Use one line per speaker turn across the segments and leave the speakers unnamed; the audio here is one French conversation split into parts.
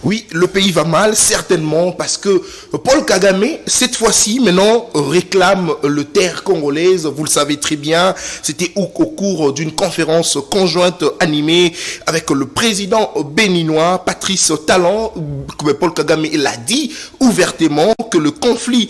Oui, le pays va mal, certainement, parce que Paul Kagame, cette fois-ci, maintenant, réclame le terre congolaise. Vous le savez très bien, c'était au cours d'une conférence conjointe animée avec le président béninois, Patrice Talon. Paul Kagame l'a dit ouvertement que le conflit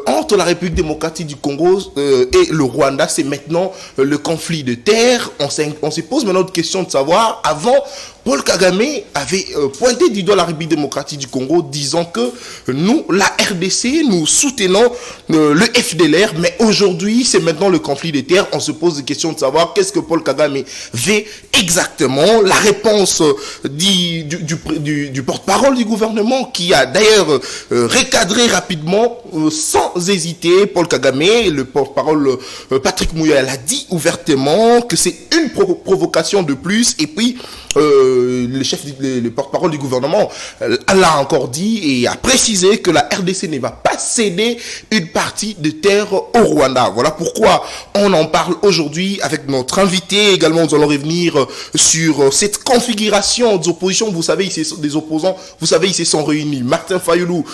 entre la République démocratique du Congo et le Rwanda, c'est maintenant le conflit de terre. On se pose maintenant une question de savoir, avant, Paul Kagame avait pointé du doigt la République démocratique du Congo, disant que nous, la RDC, nous soutenons le FDLR, mais aujourd'hui, c'est maintenant le conflit des terres. On se pose des questions de savoir qu'est-ce que Paul Kagame veut exactement. La réponse du porte-parole du gouvernement, qui a d'ailleurs recadré rapidement, sans hésiter, Paul Kagame, le porte-parole Patrick Mouya, l'a dit ouvertement que c'est une provocation de plus, et puis le porte-parole du gouvernement l'a encore dit et a précisé que la RDC ne va pas céder une partie de terre au Rwanda. Voilà pourquoi on en parle aujourd'hui avec notre invité. Également, nous allons revenir sur cette configuration des oppositions. Vous savez, des opposants, vous savez, ils se sont réunis. Martin Fayoulou,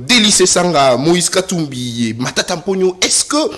Délice Sanga, Moïse Katumbi et Matata Mpogno. Est-ce que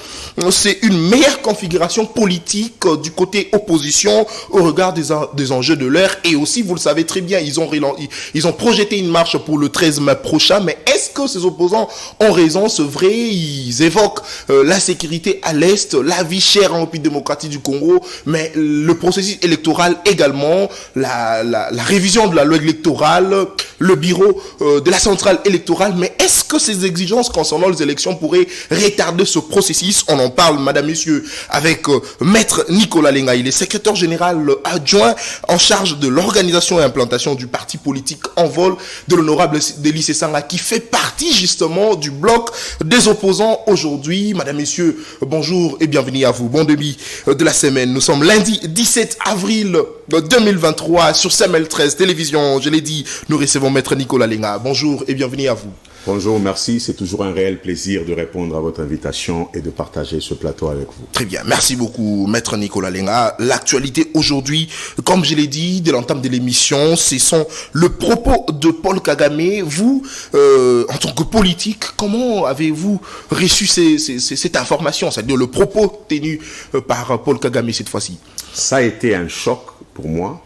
c'est une meilleure configuration politique du côté opposition au regard des enjeux de l'heure? Et aussi, vous le savez très bien, ils ont projeté une marche pour le 13 mai prochain, mais est-ce que ces opposants ont raison? C'est vrai, ils évoquent la sécurité à l'Est, la vie chère en République démocratique du Congo, mais le processus électoral également, la révision de la loi électorale, le bureau de la centrale électorale. Mais est-ce que ces exigences concernant les élections pourraient retarder ce processus? On en parle, madame, monsieur, avec maître Nicolas Lenga. Il est secrétaire général adjoint en charge de l'organisation et implantation du parti politique Envol de l'honorable Délice Sanga, qui fait partie justement du bloc des opposants aujourd'hui. Madame, messieurs, bonjour et bienvenue à vous. Bon début de la semaine. Nous sommes lundi 17 avril 2023 sur CML 13 Télévision. Je l'ai dit, nous recevons maître Nicolas Lenga. Bonjour et bienvenue à vous.
Bonjour, merci. C'est toujours un réel plaisir de répondre à votre invitation et de partager ce plateau avec vous.
Très bien. Merci beaucoup, maître Nicolas Lenga. L'actualité aujourd'hui, comme je l'ai dit, dès l'entame de l'émission, ce sont le propos de Paul Kagame. Vous, en tant que politique, comment avez-vous reçu cette information, c'est-à-dire le propos tenu par Paul Kagame cette fois-ci?
Ça a été un choc pour moi,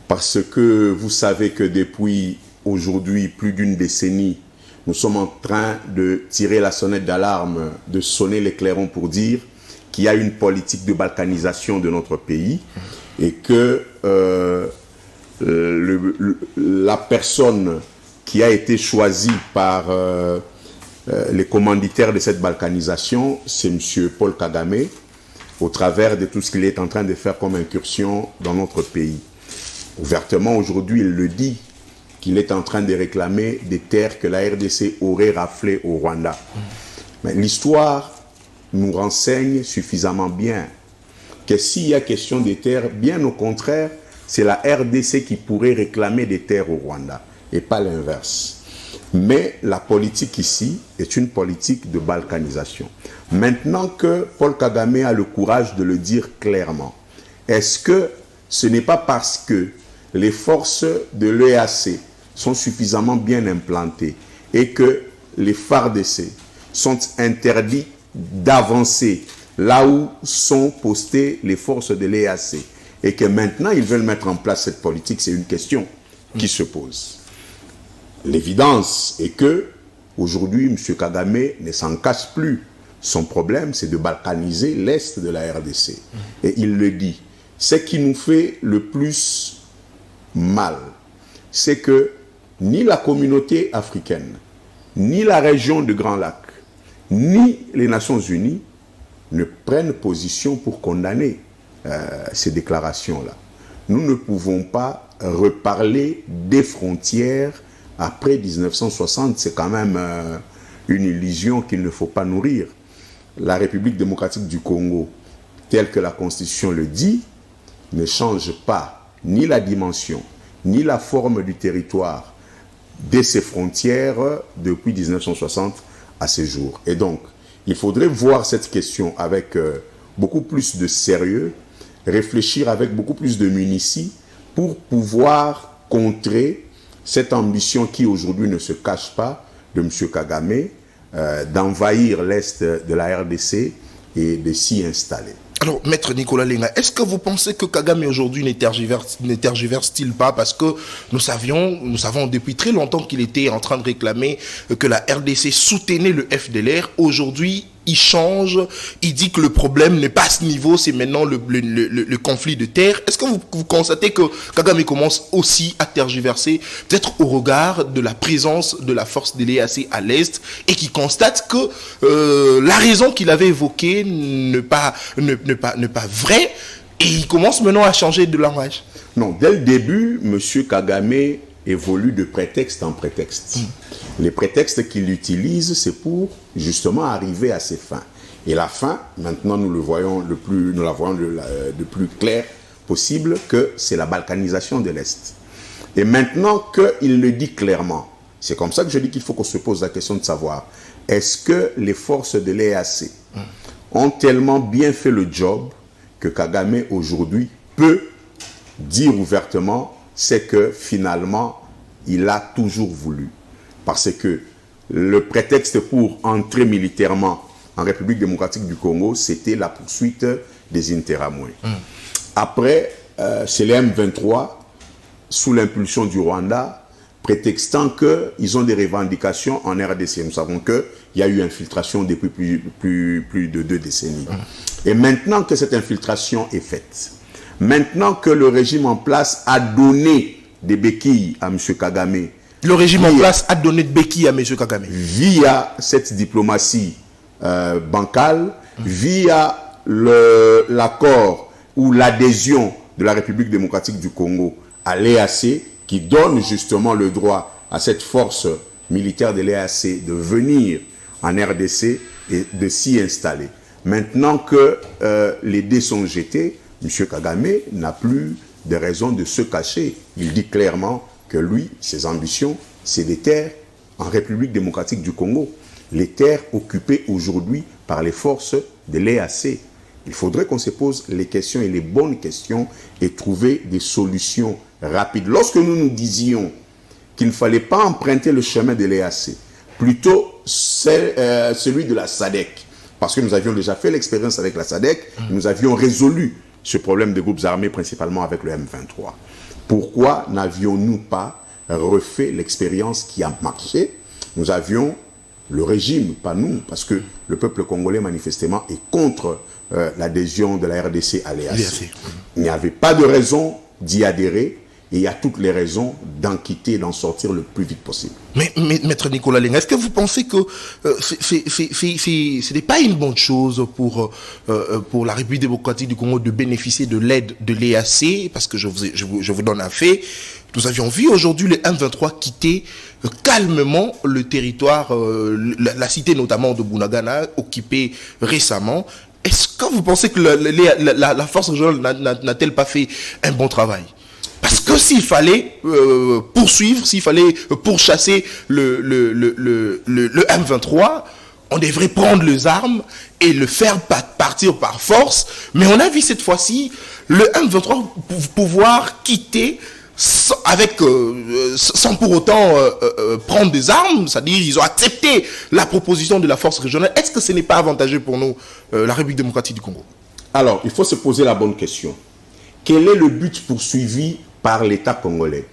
parce que vous savez que depuis aujourd'hui, plus d'une décennie, nous sommes en train de tirer la sonnette d'alarme, de sonner les clairons pour dire qu'il y a une politique de balkanisation de notre pays et que la personne qui a été choisie par les commanditaires de cette balkanisation, c'est M. Paul Kagame, au travers de tout ce qu'il est en train de faire comme incursion dans notre pays. Ouvertement, aujourd'hui, il le dit, qu'il est en train de réclamer des terres que la RDC aurait raflées au Rwanda. Mais l'histoire nous renseigne suffisamment bien que s'il y a question des terres, bien au contraire, c'est la RDC qui pourrait réclamer des terres au Rwanda, et pas l'inverse. Mais la politique ici est une politique de balkanisation. Maintenant que Paul Kagame a le courage de le dire clairement, est-ce que ce n'est pas parce que les forces de l'EAC sont suffisamment bien implantées et que les FARDC sont interdits d'avancer là où sont postées les forces de l'EAC et que maintenant ils veulent mettre en place cette politique? C'est une question qui se pose. L'évidence est que aujourd'hui, M. Kagame ne s'en cache plus. Son problème, c'est de balkaniser l'Est de la RDC. Et il le dit. Ce qui nous fait le plus mal, c'est que ni la communauté africaine, ni la région de Grand Lac, ni les Nations Unies ne prennent position pour condamner ces déclarations-là. Nous ne pouvons pas reparler des frontières après 1960. C'est quand même une illusion qu'il ne faut pas nourrir. La République démocratique du Congo, telle que la Constitution le dit, ne change pas ni la dimension, ni la forme du territoire de ses frontières depuis 1960 à ce jour. Et donc, il faudrait voir cette question avec beaucoup plus de sérieux, réfléchir avec beaucoup plus de munitie pour pouvoir contrer cette ambition qui aujourd'hui ne se cache pas de M. Kagame d'envahir l'Est de la RDC et de s'y installer.
Alors, Maître Nicolas Lenga, est-ce que vous pensez que Kagame aujourd'hui ne tergiverse-t-il pas, parce que nous savons depuis très longtemps qu'il était en train de réclamer que la RDC soutenait le FDLR. Aujourd'hui, il change, il dit que le problème n'est pas à ce niveau, c'est maintenant le conflit de terre. Est-ce que vous constatez que Kagame commence aussi à tergiverser, peut-être au regard de la présence de la force de l'EAC à l'Est, et qui constate que la raison qu'il avait évoquée n'est pas vraie, et il commence maintenant à changer de langage?
Non, dès le début, M. Kagame évolue de prétexte en prétexte. Les prétextes qu'il utilise, c'est pour justement arriver à ses fins. Et la fin, maintenant nous la voyons le plus clair possible, que c'est la balkanisation de l'Est. Et maintenant qu'il le dit clairement, c'est comme ça que je dis qu'il faut qu'on se pose la question de savoir, est-ce que les forces de l'EAC ont tellement bien fait le job que Kagame aujourd'hui peut dire ouvertement, c'est que finalement, il a toujours voulu. Parce que le prétexte pour entrer militairement en République démocratique du Congo, c'était la poursuite des Interamwe. Après, c'est les M23, sous l'impulsion du Rwanda, prétextant qu'ils ont des revendications en RDC. Nous savons qu'il y a eu infiltration depuis plus de 2 décennies. Et maintenant que cette infiltration est faite, maintenant que le régime en place a donné des béquilles à M. Kagame.
Le régime en place a donné des béquilles à M. Kagame.
Via cette diplomatie bancale, via l'accord ou l'adhésion de la République démocratique du Congo à l'EAC, qui donne justement le droit à cette force militaire de l'EAC de venir en RDC et de s'y installer. Maintenant que les dés sont jetés, M. Kagame n'a plus de raison de se cacher. Il dit clairement que lui, ses ambitions, c'est des terres en République démocratique du Congo. Les terres occupées aujourd'hui par les forces de l'EAC. Il faudrait qu'on se pose les questions et les bonnes questions et trouver des solutions rapides. Lorsque nous nous disions qu'il ne fallait pas emprunter le chemin de l'EAC, plutôt celui de la SADC, parce que nous avions déjà fait l'expérience avec la SADC, nous avions résolu ce problème de groupes armés, principalement avec le M23. Pourquoi n'avions-nous pas refait l'expérience qui a marché? Nous avions le régime, pas nous, parce que le peuple congolais, manifestement, est contre l'adhésion de la RDC à l'EAC. Il n'y avait pas de raison d'y adhérer, et il y a toutes les raisons d'en quitter, d'en sortir le plus vite possible.
Mais Maître Nicolas Lenga, est-ce que vous pensez que ce n'est pas une bonne chose pour la République démocratique du Congo de bénéficier de l'aide de l'EAC? Parce que je vous donne un fait. Nous avions vu aujourd'hui les M23 quitter calmement le territoire, la cité notamment de Bunagana, occupée récemment. Est-ce que vous pensez que la force régionale n'a-t-elle pas fait un bon travail? Parce que s'il fallait poursuivre, s'il fallait pourchasser le M23, on devrait prendre les armes et le faire partir par force. Mais on a vu cette fois-ci le M23 pouvoir quitter sans pour autant prendre des armes, c'est-à-dire ils ont accepté la proposition de la force régionale. Est-ce que ce n'est pas avantageux pour nous, la République démocratique du Congo?
Alors, il faut se poser la bonne question. Quel est le but poursuivi par l'État congolais?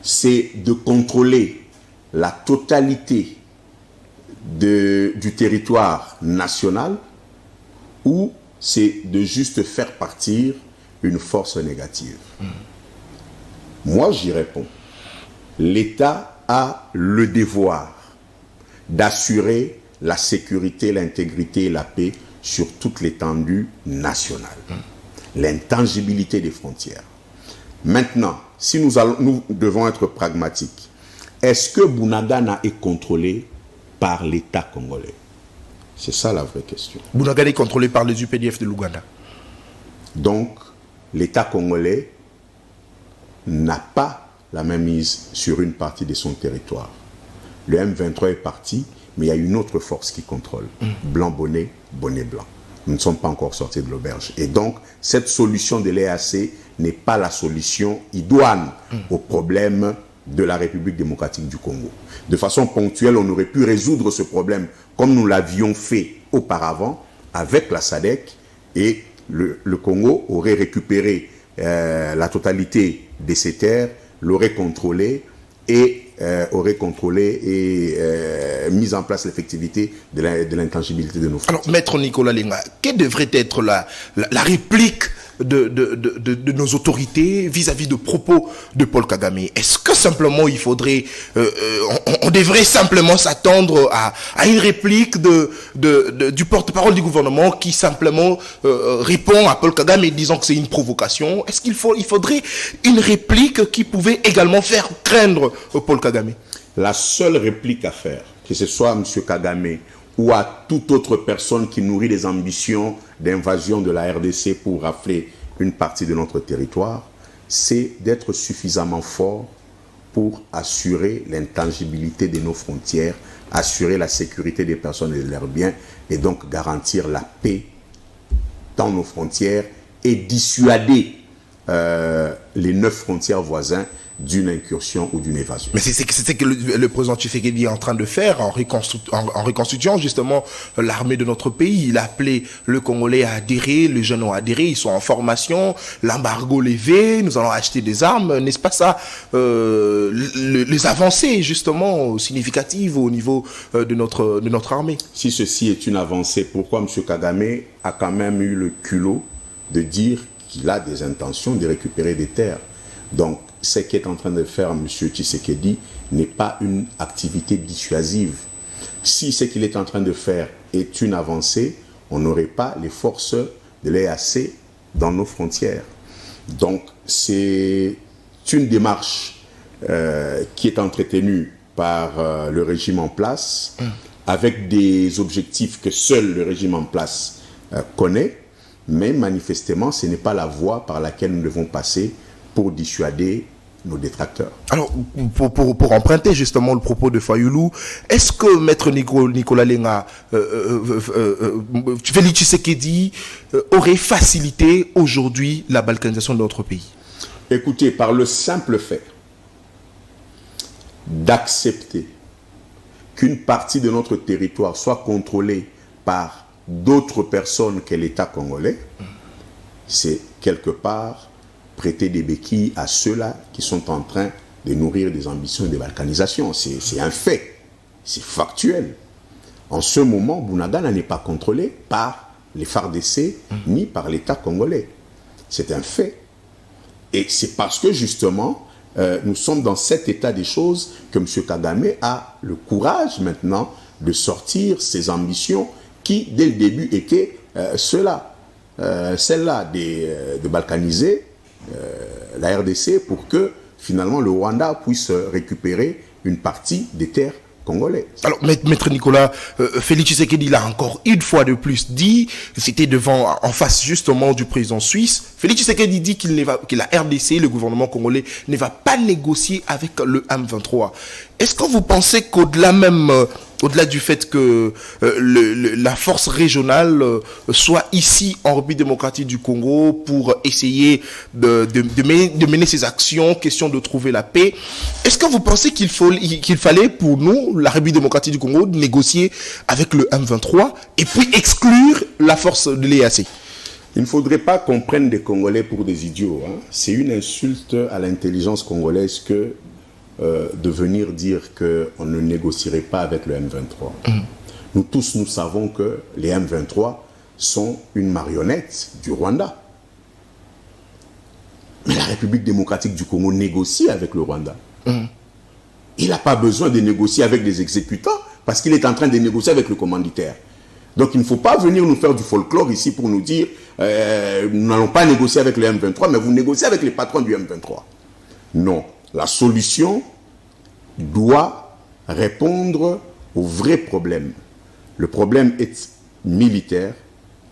C'est de contrôler la totalité du territoire national, ou c'est de juste faire partir une force négative? Moi, j'y réponds. L'État a le devoir d'assurer la sécurité, l'intégrité et la paix sur toute l'étendue nationale. L'intangibilité des frontières. Maintenant, si nous devons être pragmatiques, est-ce que Bunagana est contrôlé par l'État congolais? C'est ça la vraie question.
Bunagana est contrôlé par les UPDF de l'Ouganda.
Donc, l'État congolais n'a pas la même mise sur une partie de son territoire. Le M23 est parti, mais il y a une autre force qui contrôle. Blanc bonnet, bonnet blanc. Nous ne sommes pas encore sortis de l'auberge. Et donc, cette solution de l'EAC n'est pas la solution idoine au problème de la République démocratique du Congo. De façon ponctuelle, on aurait pu résoudre ce problème comme nous l'avions fait auparavant avec la SADC, et le Congo aurait récupéré la totalité de ses terres, l'aurait contrôlé et mis en place l'effectivité de l'intangibilité de nos frontières.
Alors, Maître Nicolas Lenga, quelle devrait être la réplique de nos autorités vis-à-vis de propos de Paul Kagame? Est-ce que simplement il faudrait, on devrait simplement s'attendre à une réplique du porte-parole du gouvernement qui simplement répond à Paul Kagame disant que c'est une provocation? Est-ce qu'il faudrait une réplique qui pouvait également faire craindre Paul Kagame?
La seule réplique à faire, que ce soit à M. Kagame ou à toute autre personne qui nourrit des ambitions d'invasion de la RDC pour rafler une partie de notre territoire, c'est d'être suffisamment fort pour assurer l'intangibilité de nos frontières, assurer la sécurité des personnes et de leurs biens, et donc garantir la paix dans nos frontières et dissuader les 9 frontières voisines d'une incursion ou d'une évasion.
Mais c'est ce que le président Tshisekedi est en train de faire en reconstituant justement l'armée de notre pays. Il a appelé le Congolais à adhérer, les jeunes ont adhéré, ils sont en formation, l'embargo levé, nous allons acheter des armes, n'est-ce pas ça les avancées justement significatives au niveau de notre armée? Si
ceci est une avancée, pourquoi M. Kagame a quand même eu le culot de dire qu'il a des intentions de récupérer des terres? Donc, ce qu'est en train de faire M. Tshisekedi n'est pas une activité dissuasive. Si ce qu'il est en train de faire est une avancée, on n'aurait pas les forces de l'EAC dans nos frontières. Donc, c'est une démarche qui est entretenue par le régime en place, avec des objectifs que seul le régime en place connaît, mais manifestement, ce n'est pas la voie par laquelle nous devons passer pour dissuader nos détracteurs.
Alors, pour emprunter justement le propos de Fayoulou, est-ce que Maître Nicolas Lenga, Félix Tshisekedi aurait facilité aujourd'hui la balkanisation de notre pays?
Écoutez, par le simple fait d'accepter qu'une partie de notre territoire soit contrôlée par d'autres personnes que l'État congolais, c'est quelque part prêter des béquilles à ceux-là qui sont en train de nourrir des ambitions de balkanisation. C'est un fait, c'est factuel. En ce moment, Bunagana n'est pas contrôlé par les FARDC ni par l'État congolais. C'est un fait. Et c'est parce que justement, nous sommes dans cet état des choses que M. Kagame a le courage maintenant de sortir ses ambitions qui, dès le début, étaient celle-là de balkaniser la RDC pour que finalement le Rwanda puisse récupérer une partie des terres congolaises. Alors,
Maître Nicolas, Félix Tshisekedi l'a encore une fois de plus dit, c'était en face justement du président suisse. Félix Tshisekedi dit que la RDC, le gouvernement congolais, ne va pas négocier avec le M23. Est-ce que vous pensez qu'au-delà même, au-delà du fait que la force régionale soit ici en République démocratique du Congo pour essayer de mener ses actions, question de trouver la paix, est-ce que vous pensez qu'il fallait pour nous, la République démocratique du Congo, négocier avec le M23 et puis exclure la force de l'EAC?
Il ne faudrait pas qu'on prenne des Congolais pour des idiots. C'est une insulte à l'intelligence congolaise que de venir dire qu'on ne négocierait pas avec le M23. Nous tous, nous savons que les M23 sont une marionnette du Rwanda. Mais la République démocratique du Congo négocie avec le Rwanda. Il n'a pas besoin de négocier avec des exécutants parce qu'il est en train de négocier avec le commanditaire. Donc il ne faut pas venir nous faire du folklore ici pour nous dire nous n'allons pas négocier avec le M23, mais vous négociez avec les patrons du M23. Non. La solution doit répondre au vrai problème. Le problème est militaire,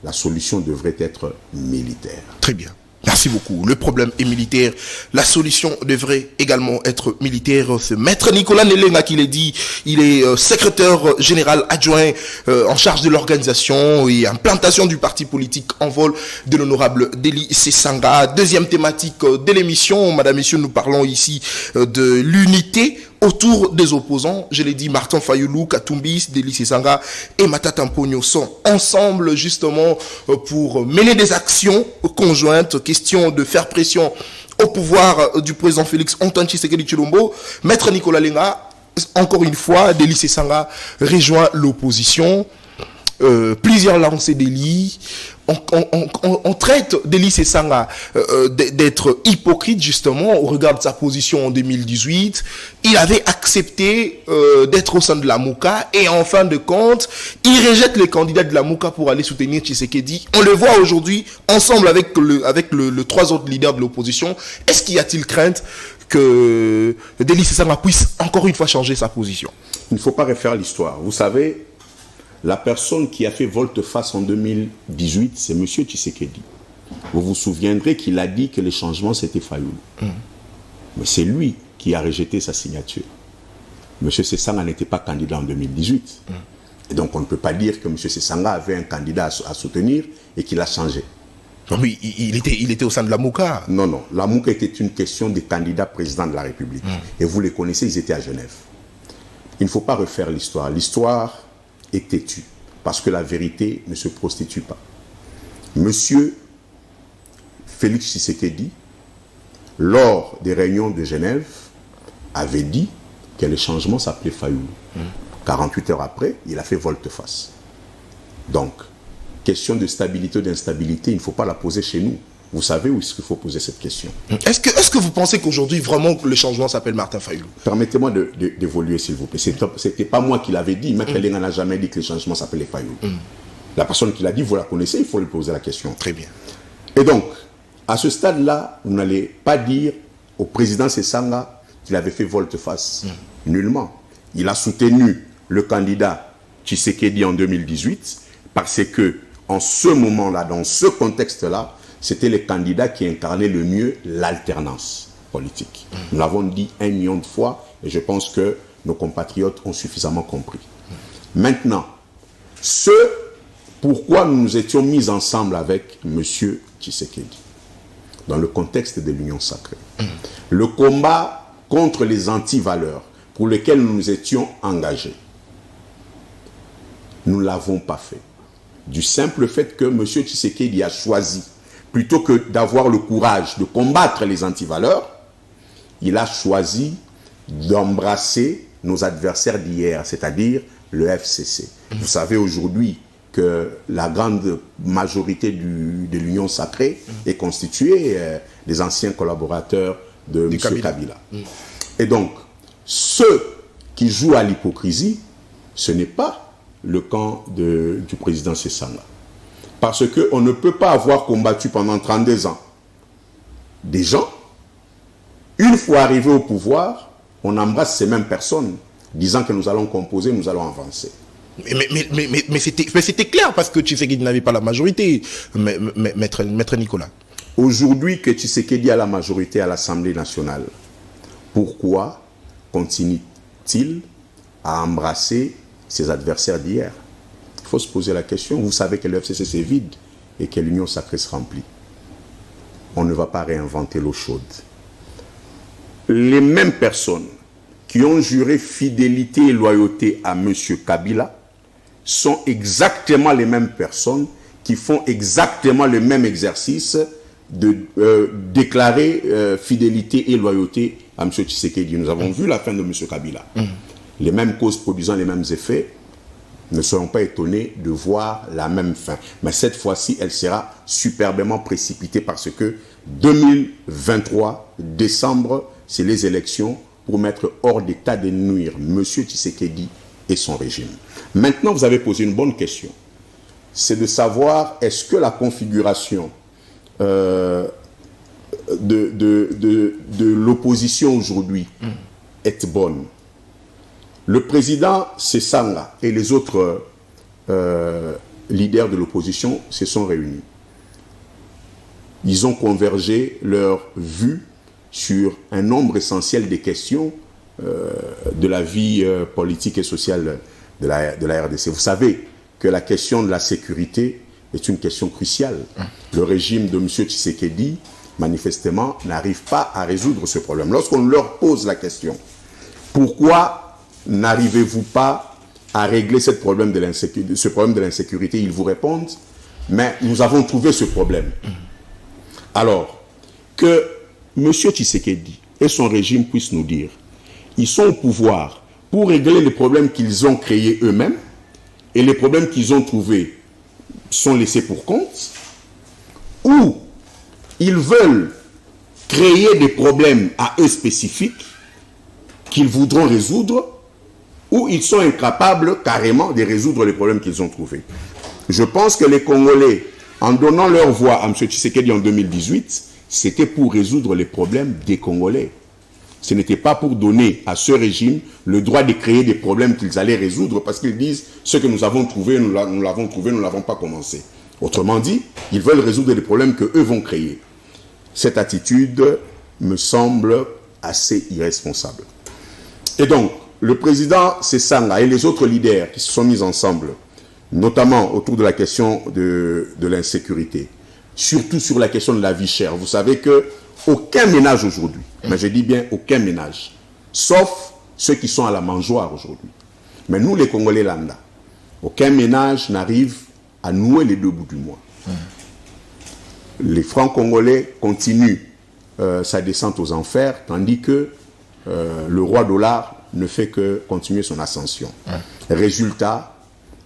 la solution devrait être militaire.
Très bien. Merci beaucoup. Le problème est militaire. La solution devrait également être militaire. C'est Maître Nicolas Nelenga qui l'a dit. Il est secrétaire général adjoint en charge de l'organisation et implantation du parti politique en vol de l'honorable Deli Sesanga. Deuxième thématique de l'émission. Madame, Messieurs, nous parlons ici de l'unité autour des opposants. Je l'ai dit, Martin Fayoulou, Katumbis, Deli Sesanga et Matata Mpogno sont ensemble justement pour mener des actions conjointes. Question de faire pression au pouvoir du président Félix Antoine Tshisekedi Tshilombo. Maître Nicolas Lenga, encore une fois, Deli Sesanga rejoint l'opposition. Plusieurs lancés d'Eli. On traite Deli Sesanga d'être hypocrite justement au regard de sa position en 2018. Il avait accepté d'être au sein de la Mouka et en fin de compte, il rejette les candidats de la Mouka pour aller soutenir Tshisekedi. On le voit aujourd'hui ensemble avec le trois autres leaders de l'opposition. Est-ce qu'il y a-t-il crainte que Deli Sesanga puisse encore une fois changer sa position?
Il ne faut pas refaire l'histoire. Vous savez, la personne qui a fait volte-face en 2018, c'est M. Tshisekedi. Vous vous souviendrez qu'il a dit que les changements, c'était Fayoulou. Mais c'est lui qui a rejeté sa signature. M. Sesanga n'était pas candidat en 2018. Et donc, on ne peut pas dire que M. Sesanga avait un candidat à soutenir et qu'il a changé.
Non, mais il était au sein de la Mouka.
Non, non. La Mouka était une question des candidats présidents de la République. Et vous les connaissez, ils étaient à Genève. Il ne faut pas refaire l'histoire. L'histoire est têtu, parce que la vérité ne se prostitue pas. Monsieur Félix Tshisekedi, lors des réunions de Genève, avait dit que le changement s'appelait Fayoulou. 48 heures après, il a fait volte-face. Donc, question de stabilité ou d'instabilité, il ne faut pas la poser chez nous. Vous savez où est-ce qu'il faut poser cette question?
Est-ce que vous pensez qu'aujourd'hui, vraiment, le changement s'appelle Martin Fayoulou?
Permettez-moi d'évoluer, s'il vous plaît. Ce n'était pas moi qui l'avais dit. Maître Lenga n'a jamais dit que le changement s'appelait Fayoulou. La personne qui l'a dit, vous la connaissez, il faut lui poser la question.
Très bien.
Et donc, à ce stade-là, vous n'allez pas dire au président Sesanga qu'il avait fait volte-face. Nullement. Il a soutenu le candidat Tshisekedi en 2018 parce que, en ce moment-là, dans ce contexte-là, c'était les candidats qui incarnaient le mieux l'alternance politique. Nous l'avons dit 1 million de fois et je pense que nos compatriotes ont suffisamment compris. Maintenant, pourquoi nous nous étions mis ensemble avec M. Tshisekedi dans le contexte de l'Union sacrée. Le combat contre les antivaleurs pour lesquels nous nous étions engagés, nous ne l'avons pas fait. Du simple fait que M. Tshisekedi a choisi, plutôt que d'avoir le courage de combattre les antivaleurs, il a choisi d'embrasser nos adversaires d'hier, c'est-à-dire le FCC. Vous savez aujourd'hui que la grande majorité de l'Union sacrée est constituée des anciens collaborateurs de M. Kabila. Et donc, ceux qui jouent à l'hypocrisie, ce n'est pas le camp du président Sesanga. Parce qu'on ne peut pas avoir combattu pendant 32 ans des gens. Une fois arrivé au pouvoir, on embrasse ces mêmes personnes, disant que nous allons composer, nous allons avancer.
Mais c'était clair parce que Tshisekedi n'avait pas la majorité, maître Nicolas.
Aujourd'hui que Tshisekedi a la majorité à l'Assemblée nationale, pourquoi continue-t-il à embrasser ses adversaires d'hier? Il faut se poser la question. Vous savez que le FCC c'est vide et que l'Union sacrée se remplit. On ne va pas réinventer l'eau chaude. Les mêmes personnes qui ont juré fidélité et loyauté à M. Kabila sont exactement les mêmes personnes qui font exactement le même exercice de déclarer fidélité et loyauté à M. Tshisekedi. Nous avons vu la fin de M. Kabila. Les mêmes causes produisant les mêmes effets, ne seront pas étonnés de voir la même fin. Mais cette fois-ci, elle sera superbement précipitée parce que 2023, décembre, c'est les élections pour mettre hors d'état de nuire M. Tshisekedi et son régime. Maintenant, vous avez posé une bonne question. C'est de savoir est-ce que la configuration de l'opposition aujourd'hui est bonne. Le président Sesanga et les autres leaders de l'opposition se sont réunis. ils ont convergé leur vue sur un nombre essentiel des questions de la vie politique et sociale de la RDC. Vous savez que la question de la sécurité est une question cruciale. Le régime de M. Tshisekedi, manifestement, n'arrive pas à résoudre ce problème. Lorsqu'on leur pose la question, pourquoi n'arrivez-vous pas à régler ce problème de l'insécurité, ils vous répondent, mais nous avons trouvé ce problème. Alors, que M. Tshisekedi et son régime puissent nous dire, ils sont au pouvoir pour régler les problèmes qu'ils ont créés eux-mêmes, et les problèmes qu'ils ont trouvés sont laissés pour compte, ou ils veulent créer des problèmes à eux spécifiques qu'ils voudront résoudre, ou ils sont incapables carrément de résoudre les problèmes qu'ils ont trouvés. Je pense que les Congolais, en donnant leur voix à M. Tshisekedi en 2018, c'était pour résoudre les problèmes des Congolais. Ce n'était pas pour donner à ce régime le droit de créer des problèmes qu'ils allaient résoudre, parce qu'ils disent ce que nous avons trouvé, nous l'avons trouvé, nous ne l'avons pas commencé. Autrement dit, ils veulent résoudre les problèmes qu'eux vont créer. Cette attitude me semble assez irresponsable. Et donc, le président Sesanga et les autres leaders qui se sont mis ensemble, notamment autour de la question de l'insécurité, surtout sur la question de la vie chère. Vous savez que aucun ménage aujourd'hui, mais je dis bien aucun ménage, sauf ceux qui sont à la mangeoire aujourd'hui. Mais nous, les Congolais lambda, aucun ménage n'arrive à nouer les deux bouts du mois. Les francs congolais continuent sa descente aux enfers, tandis que le roi dollar ne fait que continuer son ascension. Résultat,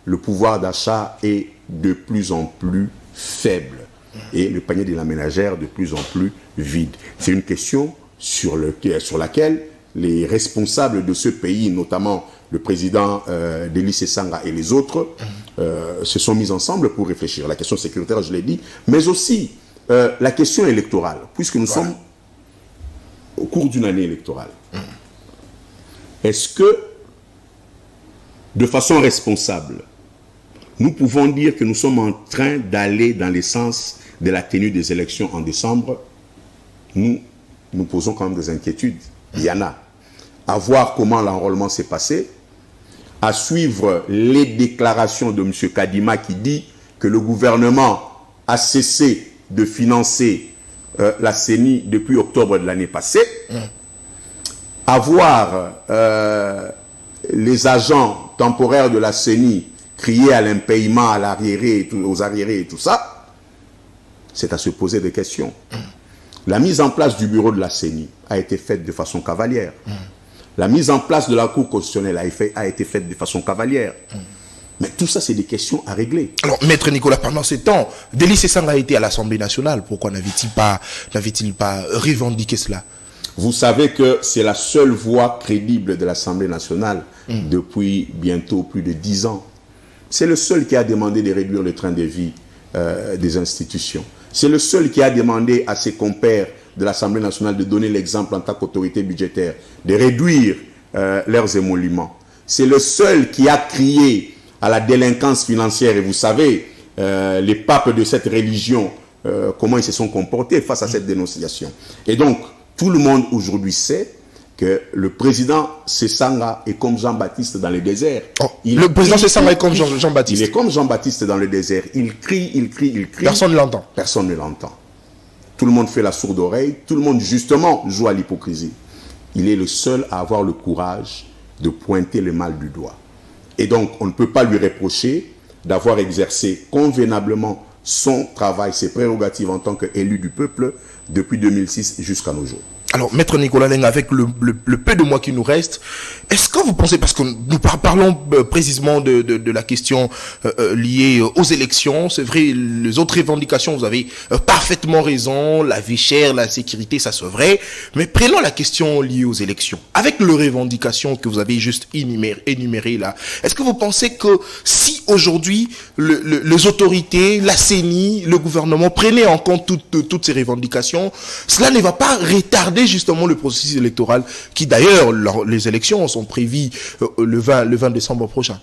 le pouvoir d'achat est de plus en plus faible et le panier de la ménagère de plus en plus vide. C'est une question sur laquelle les responsables de ce pays, notamment le président Denis Sesanga et les autres, se sont mis ensemble pour réfléchir. La question sécuritaire, je l'ai dit, mais aussi la question électorale, puisque nous sommes au cours d'une année électorale. Est-ce que, de façon responsable, nous pouvons dire que nous sommes en train d'aller dans le sens de la tenue des élections en décembre? Nous posons quand même des inquiétudes. Il y en a. À voir comment l'enrôlement s'est passé, à suivre les déclarations de M. Kadima qui dit que le gouvernement a cessé de financer la CENI depuis octobre de l'année passée, à voir les agents temporaires de la CENI crier à l'impayement, à l'arriéré, aux arriérés et tout ça, c'est à se poser des questions. La mise en place du bureau de la CENI a été faite de façon cavalière. La mise en place de la Cour constitutionnelle a été faite de façon cavalière. Mais tout ça, c'est des questions à régler.
Alors, Maître Nicolas, pendant ce temps, Denis Sesanga a été à l'Assemblée nationale. Pourquoi n'avait-il pas revendiqué cela?
Vous savez que c'est la seule voix crédible de l'Assemblée nationale depuis bientôt plus de 10 ans. C'est le seul qui a demandé de réduire le train de vie des institutions. C'est le seul qui a demandé à ses compères de l'Assemblée nationale de donner l'exemple en tant qu'autorité budgétaire, de réduire leurs émoluments. C'est le seul qui a crié à la délinquance financière. Et vous savez, les papes de cette religion, comment ils se sont comportés face à cette dénonciation. Et donc, tout le monde aujourd'hui sait que le président Sesanga est comme Jean-Baptiste dans le désert.
Le président Sesanga est comme Jean-Baptiste.
Il est comme Jean-Baptiste dans le désert. Il crie, il crie, il crie.
Personne ne l'entend.
Personne ne l'entend. Tout le monde fait la sourde oreille. Tout le monde, justement, joue à l'hypocrisie. Il est le seul à avoir le courage de pointer le mal du doigt. Et donc, on ne peut pas lui reprocher d'avoir exercé convenablement son travail, ses prérogatives en tant qu'élu du peuple depuis 2006 jusqu'à nos jours.
Alors, Maître Nicolas Lenga, avec le peu de mois qui nous reste, est-ce que vous pensez, parce que nous parlons précisément de la question liée aux élections, c'est vrai, les autres revendications, vous avez parfaitement raison, la vie chère, la sécurité, ça c'est vrai, mais prenons la question liée aux élections. Avec les revendications que vous avez juste énumérées là, est-ce que vous pensez que si aujourd'hui, les autorités, la CENI, le gouvernement prenaient en compte toutes ces revendications, cela ne va pas retarder justement le processus électoral qui d'ailleurs, les élections sont prévues le 20 décembre prochain?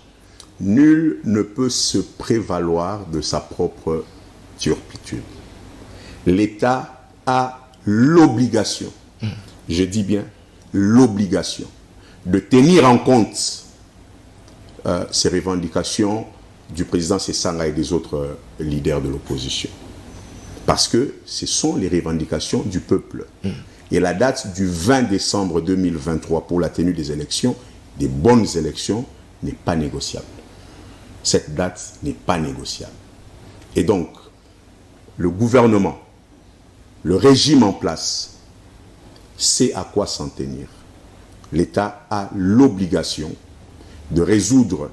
Nul ne peut se prévaloir de sa propre turpitude. l'État a l'obligation, je dis bien l'obligation, de tenir en compte ces revendications du président Sesanga et des autres leaders de l'opposition. Parce que ce sont les revendications du peuple. Et la date du 20 décembre 2023 pour la tenue des élections, des bonnes élections, n'est pas négociable. Cette date n'est pas négociable. Et donc, le gouvernement, le régime en place, sait à quoi s'en tenir. L'État a l'obligation de résoudre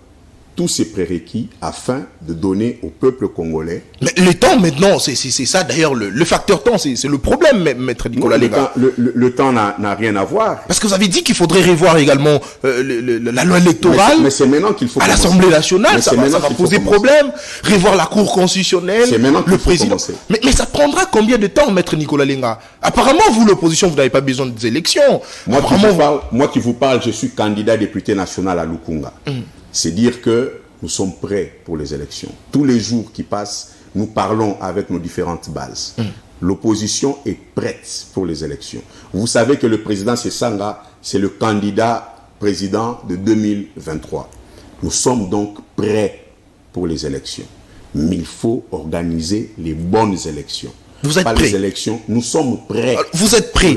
tous ces prérequis afin de donner au peuple congolais.
Mais le temps maintenant, c'est ça d'ailleurs, le facteur temps, c'est le problème, maître Nicolas Lenga.
Le temps n'a rien à voir.
Parce que vous avez dit qu'il faudrait revoir également la loi électorale.
Mais c'est maintenant qu'il faut
à l'Assemblée nationale, ça va poser problème. Revoir la Cour constitutionnelle,
c'est maintenant
le président. Mais ça prendra combien de temps, maître Nicolas Lenga? Apparemment, vous, l'opposition, vous n'avez pas besoin des élections.
Moi qui vous parle, je suis candidat député national à Lukunga. C'est dire que nous sommes prêts pour les élections. Tous les jours qui passent, nous parlons avec nos différentes bases. L'opposition est prête pour les élections. Vous savez que le président Sesanga, c'est le candidat président de 2023. Nous sommes donc prêts pour les élections. Mais il faut organiser les bonnes élections.
Vous êtes prêts?
Les élections, nous sommes prêts.
Vous êtes prêts.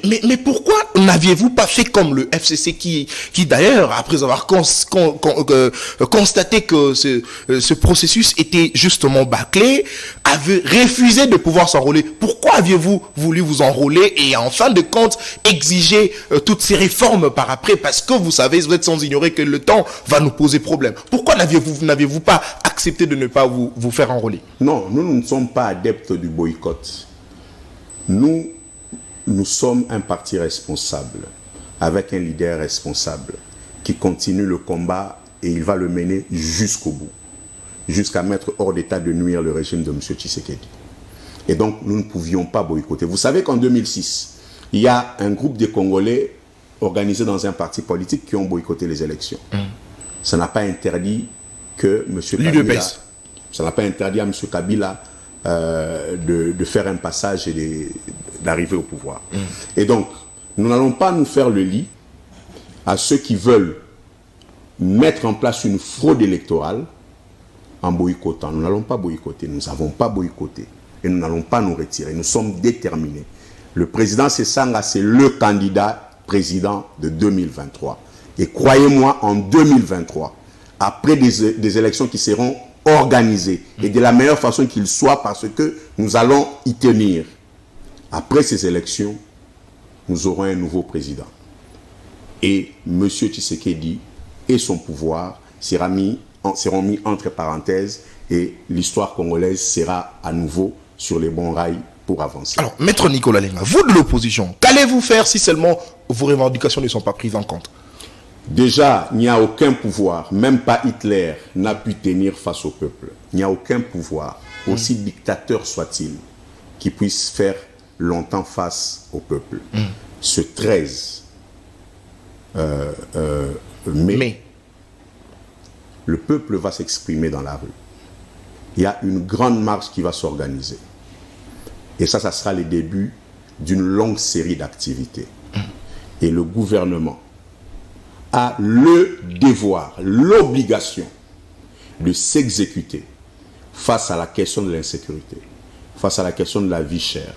Mais pourquoi n'aviez-vous pas fait comme le FCC qui d'ailleurs, après avoir constaté que ce processus était justement bâclé, avait refusé de pouvoir s'enrôler? Pourquoi aviez-vous voulu vous enrôler et en fin de compte exiger toutes ces réformes par après? Parce que vous savez, vous êtes sans ignorer que le temps va nous poser problème. Pourquoi n'aviez-vous pas accepté de ne pas vous faire enrôler?
Non, nous ne sommes pas adeptes du boycott. Nous sommes un parti responsable, avec un leader responsable, qui continue le combat et il va le mener jusqu'au bout, jusqu'à mettre hors d'état de nuire le régime de M. Tshisekedi. Et donc, nous ne pouvions pas boycotter. Vous savez qu'en 2006, il y a un groupe de Congolais organisés dans un parti politique qui ont boycotté les élections. Ça n'a pas interdit que M. Kabila... Ça n'a pas interdit à M. Kabila de faire un passage et d'arriver au pouvoir. Et donc, nous n'allons pas nous faire le lit à ceux qui veulent mettre en place une fraude électorale en boycottant. Nous n'allons pas boycotter, nous n'avons pas boycotté et nous n'allons pas nous retirer. Nous sommes déterminés. Le président Sesanga, c'est le candidat président de 2023. Et croyez-moi, en 2023, après des élections qui seront organisé et de la meilleure façon qu'il soit parce que nous allons y tenir. Après ces élections, nous aurons un nouveau président. Et M. Tshisekedi et son pouvoir seront mis entre parenthèses et l'histoire congolaise sera à nouveau sur les bons rails pour avancer.
Alors, maître Nicolas Lenga, vous de l'opposition, qu'allez-vous faire si seulement vos revendications ne sont pas prises en compte?
Déjà, il n'y a aucun pouvoir, même pas Hitler, n'a pu tenir face au peuple. Il n'y a aucun pouvoir, aussi dictateur soit-il, qui puisse faire longtemps face au peuple. Ce 13 mai, le peuple va s'exprimer dans la rue. Il y a une grande marche qui va s'organiser. Et ça sera le début d'une longue série d'activités. Et le gouvernement a le devoir, l'obligation de s'exécuter face à la question de l'insécurité, face à la question de la vie chère,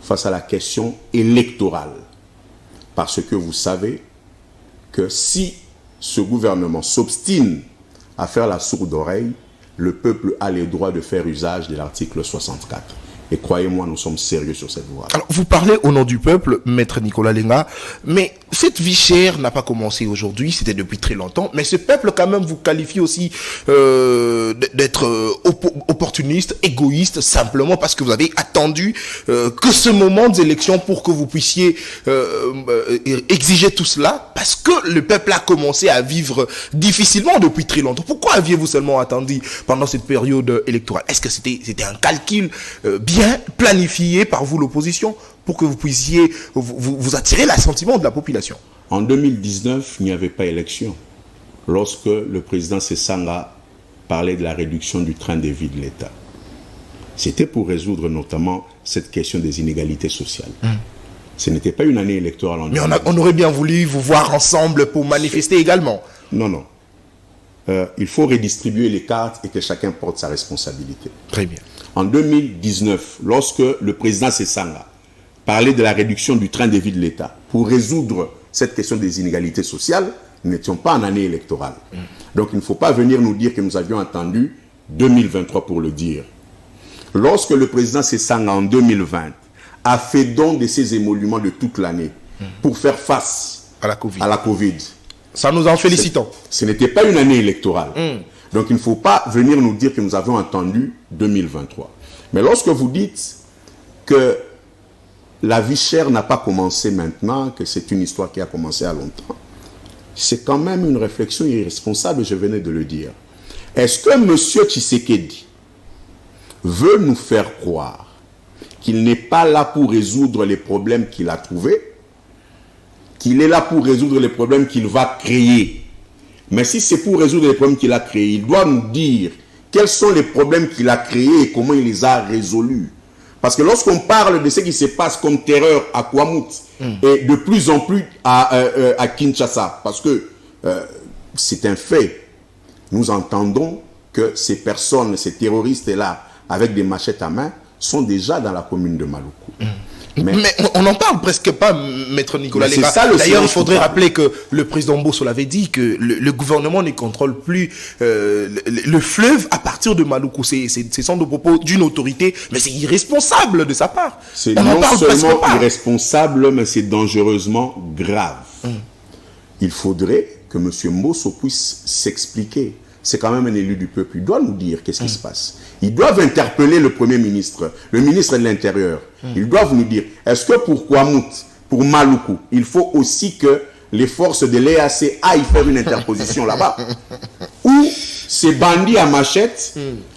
face à la question électorale. Parce que vous savez que si ce gouvernement s'obstine à faire la sourde oreille, le peuple a le droit de faire usage de l'article 64. Et croyez-moi, nous sommes sérieux sur cette voie. Alors,
vous parlez au nom du peuple, maître Nicolas Lenga, mais cette vie chère n'a pas commencé aujourd'hui, c'était depuis très longtemps, mais ce peuple quand même vous qualifie aussi d'être opportuniste, égoïste, simplement parce que vous avez attendu que ce moment d'élection pour que vous puissiez exiger tout cela, parce que le peuple a commencé à vivre difficilement depuis très longtemps. Pourquoi aviez-vous seulement attendu pendant cette période électorale? Est-ce que c'était un calcul bien planifié par vous, l'opposition, pour que vous puissiez vous attirer l'assentiment de la population?
En 2019, il n'y avait pas élection. Lorsque le président Sesanga parlait de la réduction du train de vie de l'État. C'était pour résoudre notamment cette question des inégalités sociales. Ce n'était pas une année électorale en 2020.
Mais on aurait bien voulu vous voir ensemble pour manifester également.
Non, non. Il faut redistribuer les cartes et que chacun porte sa responsabilité.
Très bien.
En 2019, lorsque le président Sessanga parlait de la réduction du train de vie de l'État pour résoudre cette question des inégalités sociales, nous n'étions pas en année électorale. Donc il ne faut pas venir nous dire que nous avions attendu 2023 pour le dire. Lorsque le président Sessanga en 2020 a fait don de ses émoluments de toute l'année pour faire face
à la Covid.
Ça
nous en félicitons.
Ce n'était pas une année électorale. Donc il ne faut pas venir nous dire que nous avons attendu 2023. Mais lorsque vous dites que la vie chère n'a pas commencé maintenant, que c'est une histoire qui a commencé à longtemps, c'est quand même une réflexion irresponsable, je venais de le dire. Est-ce que M. Tshisekedi veut nous faire croire qu'il n'est pas là pour résoudre les problèmes qu'il a trouvés, qu'il est là pour résoudre les problèmes qu'il va créer? Mais si c'est pour résoudre les problèmes qu'il a créés, il doit nous dire quels sont les problèmes qu'il a créés et comment il les a résolus. Parce que lorsqu'on parle de ce qui se passe comme terreur à Kwamut et de plus en plus à Kinshasa, parce que c'est un fait, nous entendons que ces personnes, ces terroristes-là, avec des machettes à main, sont déjà dans la commune de Maluku.
Mais on n'en parle presque pas, Maître Nicolas Lenga. D'ailleurs, il faudrait rappeler que le président Mbosso l'avait dit, que le gouvernement ne contrôle plus le fleuve à partir de Maluku. C'est sans de propos d'une autorité, mais c'est irresponsable de sa part.
C'est non seulement irresponsable, mais c'est dangereusement grave. Il faudrait que M. Mbosso puisse s'expliquer. C'est quand même un élu du peuple. Il doit nous dire qu'est-ce qui se passe. Ils doivent interpeller le Premier ministre, le ministre de l'Intérieur. Ils doivent nous dire, est-ce que pour Kwamut, pour Maluku, il faut aussi que les forces de l'EAC aillent faire une interposition là-bas? Ou ces bandits à machette,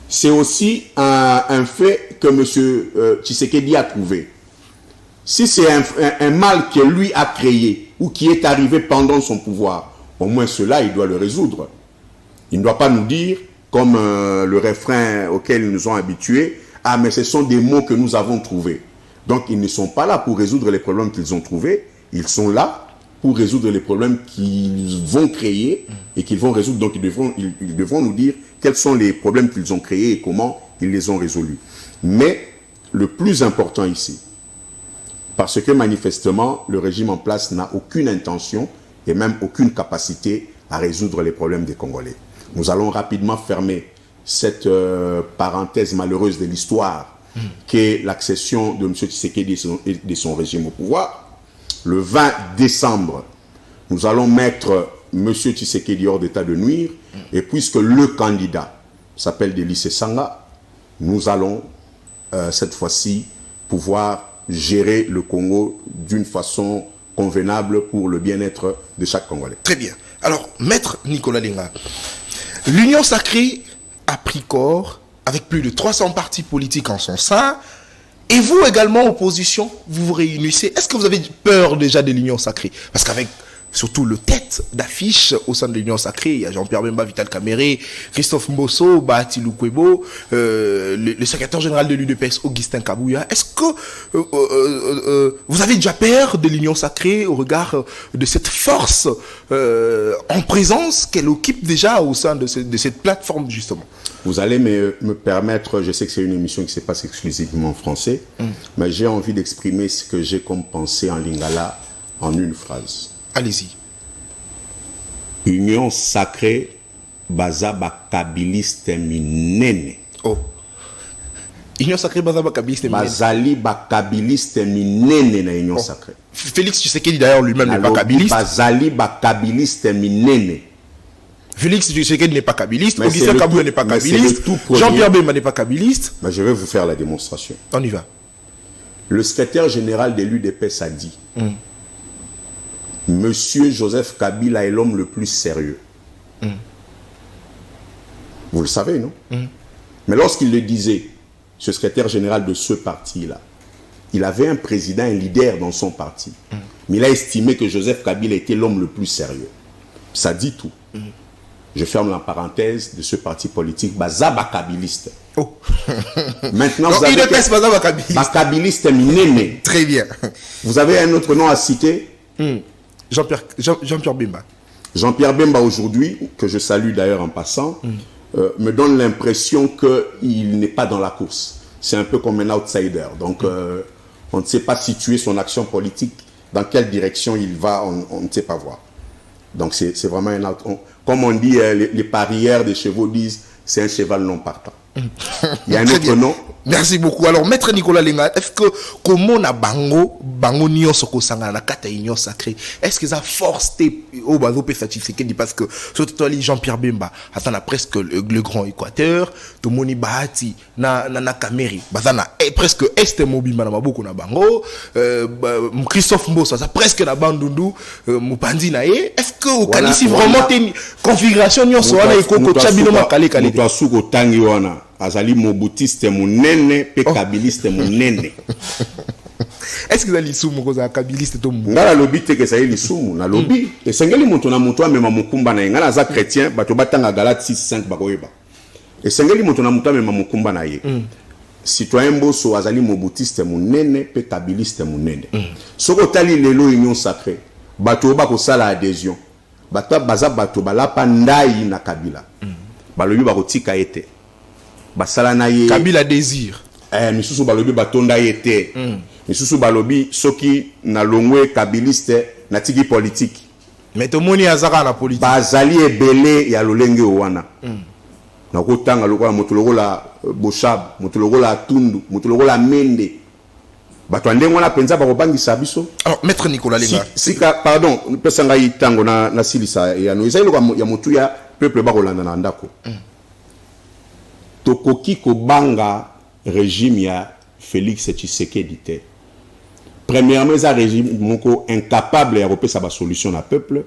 c'est aussi un fait que M. Tshisekedi a trouvé. Si c'est un mal que lui a créé ou qui est arrivé pendant son pouvoir, au moins cela, il doit le résoudre. Il ne doit pas nous dire, comme le refrain auquel ils nous ont habitués, « Ah, mais ce sont des mots que nous avons trouvés. » Donc, ils ne sont pas là pour résoudre les problèmes qu'ils ont trouvés. Ils sont là pour résoudre les problèmes qu'ils vont créer et qu'ils vont résoudre. Donc, ils devront nous dire quels sont les problèmes qu'ils ont créés et comment ils les ont résolus. Mais le plus important ici, parce que manifestement, le régime en place n'a aucune intention et même aucune capacité à résoudre les problèmes des Congolais. Nous allons rapidement fermer cette parenthèse malheureuse de l'histoire qu'est l'accession de M. Tshisekedi et de son régime au pouvoir. Le 20 décembre, nous allons mettre M. Tshisekedi hors d'état de nuire et puisque le candidat s'appelle Delis Sanga, nous allons cette fois-ci pouvoir gérer le Congo d'une façon convenable pour le bien-être de chaque Congolais.
Très bien. Alors, Maître Nicolas Lenga, l'Union sacrée a pris corps avec plus de 300 partis politiques en son sein. Et vous également, opposition, vous vous réunissez. Est-ce que vous avez peur déjà de l'Union sacrée? Parce qu'avec surtout le tête d'affiche au sein de l'Union sacrée, il y a Jean-Pierre Bemba, Vital Kamerhe, Christophe Mbosso, Bahati Lukwebo, le secrétaire général de l'UDPS, Augustin Kabouya. Est-ce que vous avez déjà peur de l'Union sacrée au regard de cette force en présence qu'elle occupe déjà au sein de cette plateforme, justement?
Vous allez me permettre, je sais que c'est une émission qui se passe exclusivement en français, mais j'ai envie d'exprimer ce que j'ai comme pensée en lingala en une phrase.
Allez-y.
Union sacrée, baza bakabiliste minene.
Oh. Union sacrée, baza bakabiliste minene.
Bazali bakabiliste minene na union sacrée.
Félix Tshisekedi d'ailleurs lui-même n'est pas kabiliste.
Bazali bakabiliste minene.
Félix Tshisekedi n'est pas kabiliste, Augustin Kabouya n'est pas kabiliste, Jean-Pierre Bemba n'est pas kabiliste.
Je vais vous faire la démonstration.
On y va.
Le secrétaire général de l'UDPS a dit Monsieur Joseph Kabila est l'homme le plus sérieux. Vous le savez, non? Mais lorsqu'il le disait, ce secrétaire général de ce parti-là, il avait un président, un leader dans son parti. Mais il a estimé que Joseph Kabila était l'homme le plus sérieux. Ça dit tout. Je ferme la parenthèse de ce parti politique, Bazaba Kabiliste.
Oh.
Maintenant,
donc,
vous avez
kabiliste
minene.
Très bien.
Vous avez un autre nom à citer?
Jean-Pierre Bemba.
Jean-Pierre Bemba, aujourd'hui, que je salue d'ailleurs en passant, me donne l'impression qu'il n'est pas dans la course. C'est un peu comme un outsider. Donc, on ne sait pas situer son action politique, dans quelle direction il va, on ne sait pas voir. Donc, c'est vraiment un comme on dit, les parieurs des chevaux disent, c'est un cheval non partant. Il y a un autre nom.
Merci beaucoup. Alors, Maître Nicolas Lenga, est-ce que, comment na bango nyonso ko sanga na kata union sacrée, est-ce que ça force au bazo pe satisfait parce que, surtout Jean-Pierre Bemba, attend presque le grand Équateur, to moni bahati, na Kameri, bazana, presque est mobile na maboko na bango, Christophe Mbosa, ça presque na bandundu, mupandi na ye, est-ce que, au kanisi vraiment une configuration nyonso wana ikoko chabino makale kale.
Mutu asuko tangi wana. Azali mobutiste munene pe kabiliste munene.
Est-ce que ça lisumu ko za kabiliste to mu?
Ngala lobi te ke ça lisumu na lobi. E sengeli mutu na mutu amema mukumba na ngala za chrétien bato batanga Galate 6:5 bakoyeba. E sengeli mutu na mutu amema mukumba na ye. Citoyen Mboso azali mobutiste munene pe kabiliste munene. Soko tali lelo union sacrée. Bato bako sala adhésion. Bato baza bato balapa ndai na Kabila. Balobi bakotika ete.
Kabila désir.
Misusu balobi batonda yete. Misusu balobi soki na longwe kabiliste na tiki politique.
Mais to moni azaka na politique.
Bazali ebele ya lolenge wana. Na kotanga lokola motoloko la Boshab, motoloko la Tundu, motoloko la Mende. Bato ndengo na penza ba kobangisa biso.
Alors Maître Nicolas Lenga.
Pardon, pesanga yitango na silisa ya no. Isailo ya mutu ya peuple ba kolanda na ndako. Tokoki kobanga régime ya Félix Tshisekedi te. Premièrement, ça régime moko incapable ya repesa ba solution na peuple.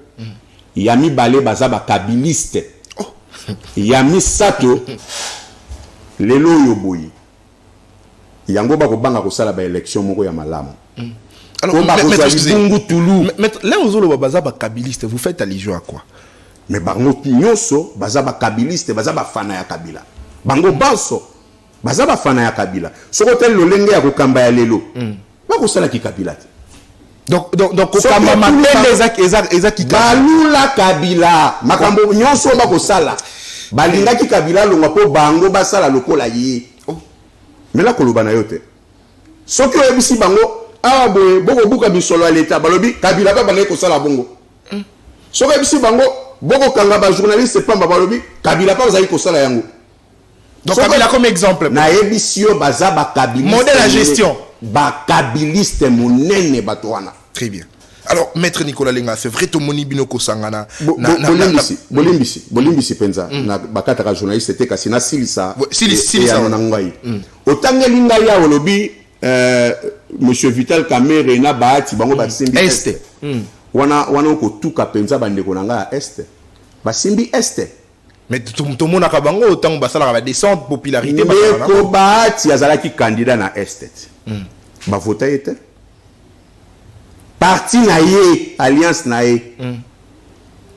Yami balé baza ba kabiliste. Yami sato lelo yoboyi. Yango ba kobanga ko sala ba élection moko ya malamu.
Alors là aux olo baza ba kabiliste, vous faites allusion à quoi?
Mais bango nyonso baza ba kabiliste, baza ba fana ya Kabila. Bango baso baza ba fana ya Kabila. Soko tel lolenge ya kokamba ya lelo. Bako sala ki Kabila.
Donc kokamba mapende eza ki
balula Kabila. Makambo nyonso bako sala. Balinga ki Kabila longa po bango basala lokola ye. Mais là koloba na yote. Soki oyebisi bango awa boye boko buka bisolo ya leta balobi Kabila pa bango ko sala bongo. Soki oyebisi bango boko kanga ba journaliste pamba balobi Kabila pa bazali ko sala yango.
Donc Kabila comme exemple.
Na ebisio baza ba kabiliste.
Modèle de gestion.
Ba kabiliste munene batwana.
Très bien. Alors Maître Nicolas Lenga, c'est vrai to moni binoko sangana
bolimbisi penza na bakata ka journaliste te kasi na silisa
silisa
na ngai. Otangeli ngai ya olobi monsieur Vital Kamerhe na baati bango basimbi este. Wana ko tuka penza bandeko na ngai este. Basimbi este.
Mais tout le monde a kabango autant basala la descente popularité
mais ko baati azalaki candidat na estet. Ba vota était parti na ye alliance na ye.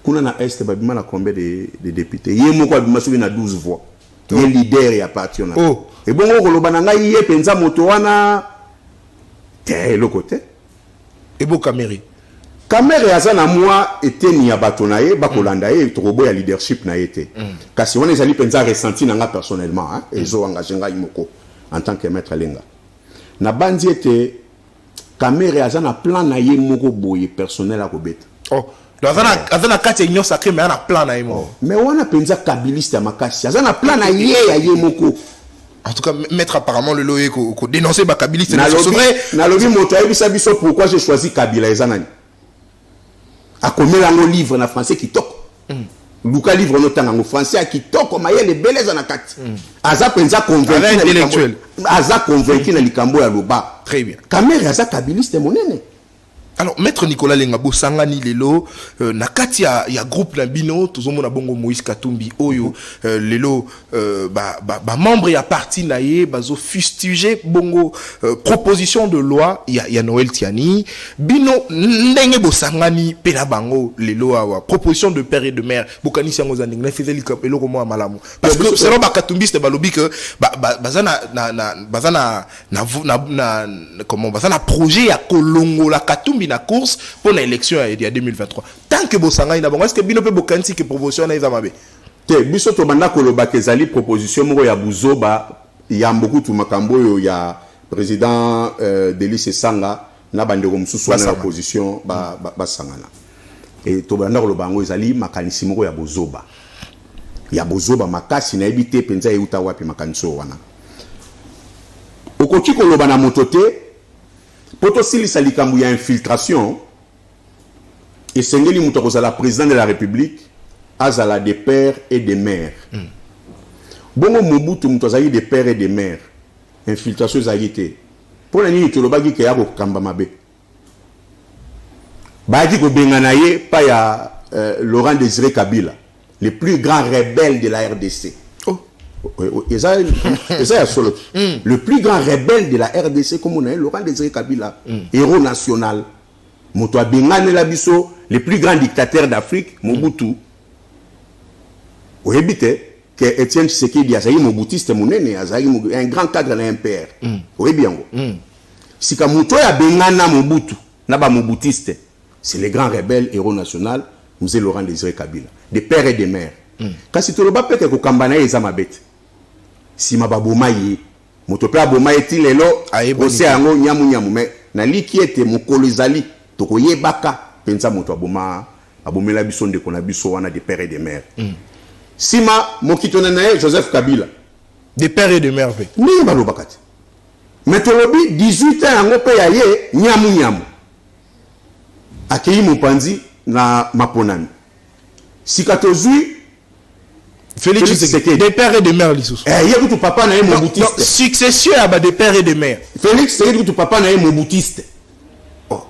Kuna na est ba bima na combien de députés? Ye moko bima soki na 12 voix. Ye leader ya parti na. Et bongo koloba na ngai ye penza moto wana te le côté.
Et bo Kameri.
Kamere azana moi eteni ya bato na ye bakolanda ye tokobo ya leadership na yete. Kasi wana ezali penza ressenti na nga personnellement hein ezo engagé ngai moko en tant que maître Lenga. Na bandi ete Kamere azana plan na ye moko boye personnel a kobeta.
Azana kati union sacrée mais ana plan na ye moko.
Mais wana penza kabiliste ya makasi azana plan na ye ya ye moko.
En tout cas, mettre apparemment le loyer ko dénoncer ba kabiliste
na lobi moto ayebisa biso pourquoi j'ai choisi Kabila ezanani. A commis un livre en français qui toque. Luka livre notamment en français qui toque comme il les belles en akati. Aza penza convaincu
intellectuel.
Aza convaincu na likambo ya loba.
Très bien.
Kamere aza kabiliste monene.
Alors, Maître Nicolas Lengabo Sangani Lelo, nakati ya groupe Lambino, tout le monde a bongo Moïse Katumbi, Oyo, Lelo, membre ya parti naye, bazo fustigé bongo proposition de loi, ya Noël Tiani, Bino ndenge bo Sangani pena bango Lelo awa proposition de père et de mère, bokani sango zaning na faisait elo komo amalamu. Parce que selon Katumbi c'était balobi que bazana comment bazana projet ya kolongo la Katumbi na course pour l'élection il y a 2023. Tant que Bosanga ina bongo, est-ce que bino pe bokanti que proposition na izamabe?
Te biso to banda koloba kezali proposition moko ya buzoba ya mboku tu makambo yo ya président Delice Sanga na bandeko mususu na opposition ba sangana. Et to banda koloba ngo ezali makanisi moko ya bozoba. Ya bozoba makasi na ebite penza euta wapi makaniso wana. Okoti koloba na motote poto silisa likambu ya infiltration et sengeli muto kozala président de la République azala des pères et des mères. Bongo Mobutu muto azali des pères et des mères. Infiltration zagite. Pour nani to lobaki ke yako kamba mabe. Baadi ko bengana ye pa ya Laurent Désiré Kabila, le plus grand rebelle de la RDC. Le plus grand rebelle de la RDC, comme on a Laurent Désiré Kabila, héros national. Moto Bengane Labiso, le plus grand dictateur d'Afrique, Mobutu. Vous évitez que Etienne Tshisekedi a Mobutiste, un grand cadre de l'MPR. Vous voyez bien. Si Kamuto a Bengana Mobutu, Naba Mobutiste, c'est le grand rebelle, héros national, M. Laurent Désiré Kabila. Des pères et des mères. Quand si tu le bats, peut-être que Kambana est Zamabet. Si ma babomaye motope abomaye ti lelo ose ango nyamu mais na liki ete mokolo ezali tokoyebaka penza moto abomela biso ndeko na biso wana de père et de mère. Sima mokitona na Joseph Kabila
de père et de mère ve
ni balobakati metolobi 18 ans ango pe ya ye nyamu akei mopanzi na maponami sikatozui
Félix Tshisekedi des pères et de mères lisusu.
Yé tu papa na Mobutiste.
Successeur à des pères et de mères.
Félix Tshisekedi tu papa na Mobutiste. Oh.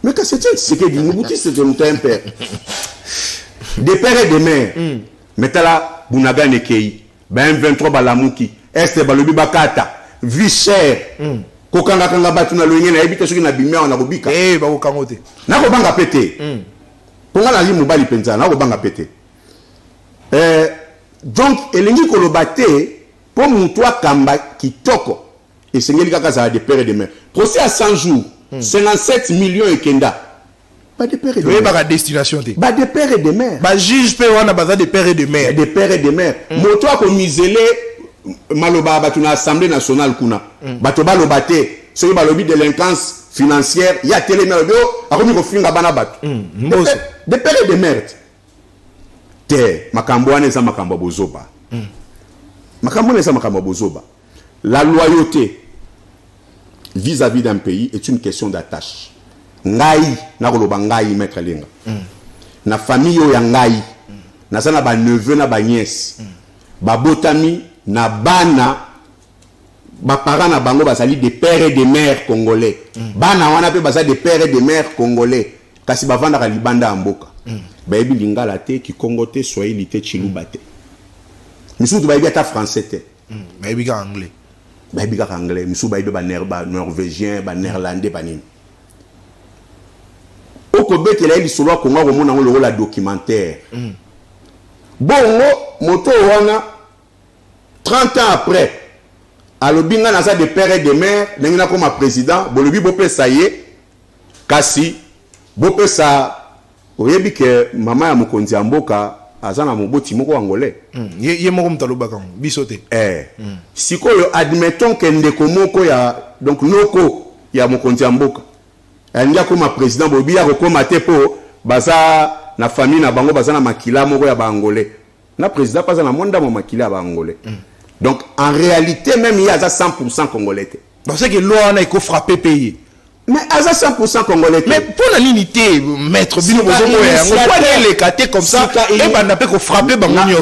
Mais que c'est Tshisekedi Mobutiste de mon père. Des pères et de mères. Metala Bunaga Nekei, ben 23 balamuki, Est balobi bakata, vie chère. Kokanga kanga batu na loyenga na ebita soki na bimia na kobika.
Ba kokangote.
Na ko banga pété. Ponga na li mobali penza na ko banga pété. Donc, elengi kolobate pour moutoua kamba kitoko et sengeli kaka za de père et de mère. Procès à 100 jours, 57 millions et kenda. Pas de père et de mère.
Pas destination.
Pas de père et de mère.
Ba juge pe wana baza de père et de mère.
De père et de mère. Moutoua ko misele maloba batuna assemblée nationale kuna. Bato balobate, ceux balobi délinquance financière, ya télé melobio, akomi ko finga bana batu. De père et de mère. Makambo wana eza makambo bozoba. Makambo wana eza makambo bozoba. La loyauté vis-à-vis d'un pays est une question d'attache. Ngai na koloba ngai maître Lenga. Na famille yo ya ngai. Na sana ba neveu na ba nièce. Ba botami na bana ba parents na bango basali des pères et des mères congolais. Bana wana pe basali des pères et des mères congolais. Kasi bavanda ka libanda amboka. Bayebi lingala te ki kongote swahili te chiluba te. Misutu bayebi ata français te.
Bayebi ka anglais.
Bayebi ka anglais, misutu bayebi ba norvégien, ba néerlandais ba nini. Oko betela eli solo ko ngako mona ngolo la documentaire. Bongo moto wana 30 ans après alobinga na sa de père et de mère nengina comme président, bolobi bopé ça y est. Kasi bopé ça oyebi ke mama ya mokonzi ya mboka azana moboti moko angolais.
Ye moko mtaloba kan bisote.
Sikoyo admettons que ndeko moko ya donc loko ya mokonzi ya mboka. Ndia koma président bobi ya kokoma te po baza na famille na bango baza na makila moko ya bangolais. Na président pas na monda mo makila ya bangolais. Donc en réalité même il y a 100% congolais.
Donc c'est que loi na iko frapper pays.
Mais à 100% congolais.
Mais pour la unité, maître Bino Bozomo, on peut aller les cater comme ça, et on n'a pas qu'à frapper Bangonio.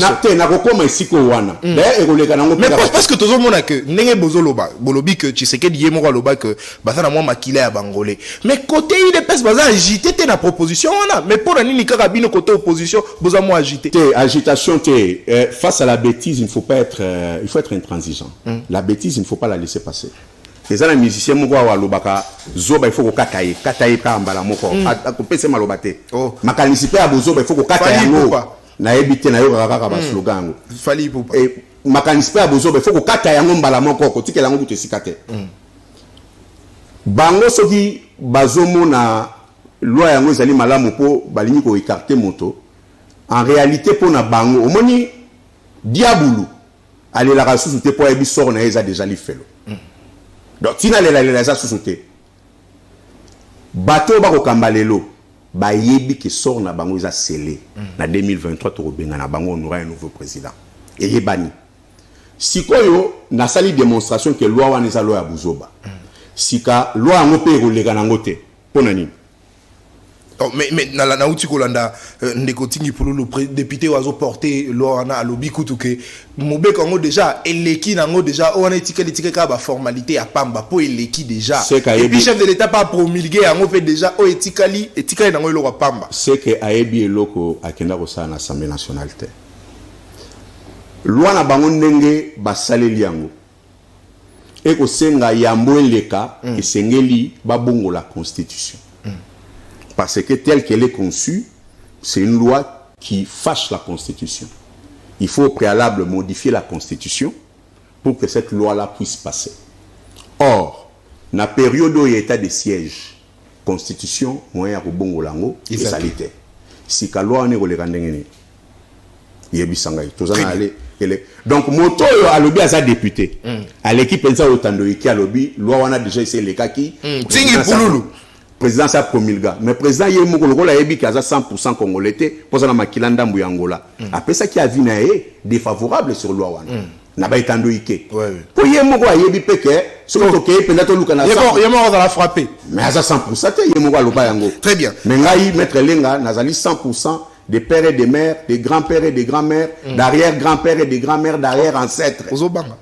Mais parce que tout le monde a que, n'est Bozoloba, Bolobi que tu sais que Diemo Loba que, Basana moi maquillé à Bangolais. Mais côté il est pèse Baza agité, t'es la proposition, mais pour la Nini Karabino côté opposition, Bozamo agité.
Agitation, face à la bêtise, il faut être intransigeant. La bêtise, il ne faut pas la laisser passer. Les gens musiciens moko wa lobaka zoba il faut ko kataye pa mbala moko akopese malobate makanisi pe abozoba il faut ko kataye ngo na ebite na yo kaka ba slogan ngo
fali popa
et makanisi pe abozoba il faut ko kataye ngo mbala moko ko tikela ngo buto sikate bango soki bazomo na loi yango ezali malamu po balingi ko écarter moto en réalité pour na bango omoni diabulu aller la rasusu te po ebi sort na eza déjà li felo. Donc, si vous avez la société, bateau bako kambalelo, ba yebi qui sort na bango isa scellé. Na 2023 to benga na bango on aura un nouveau président. Et yebani. Si koyo na sali démonstration que loi wana eza loi ya buzoba. Sika loi ngope rolega na ngote. Pona nini?
Mais na uti kolanda ndeko tingi pour le député oazo porter loi na alobi kutuke mobe kango déjà eleki nango déjà on etikeli ka ba formalité ya pamba po eleki déjà et puis chef de l'état pas promulguer yango fait déjà o etikali nango eloko pamba
c'est que ayebi eloko akenda ko sa na Assemblée nationale te loi na bango ndenge basaleli yango e ko senga yambo eleka esengeli babongo la constitution. Parce que telle qu'elle est conçue, c'est une loi qui fâche la Constitution. Il faut au préalable modifier la Constitution pour que cette loi-là puisse passer. Or, dans la période où il y a état de siège, Constitution, moyen à Bongo Lango, et salité. Si la loi n'est pas il y a donc, moto a lobby à sa député. À l'équipe, il y a autant de qui a lobby, loi on a déjà essayé les kaki. Président sa promulga mais président yé moko lokola yebi kaza 100% congolais pour ça na makilanda mbu Angola après ça qui a vu na défavorable sur loi wana na ba itando ike pour yé moko yebi peke so to ke penda to luka na
yé moko dans la frapper
mais à 100% te yé moko aloba yango
très bien
mais ngai maître Lenga nazali 100% des pères et des mères des grands-pères et des grands-mères d'arrière-grands-pères et des grands-mères d'arrière-ancêtres
ozobanga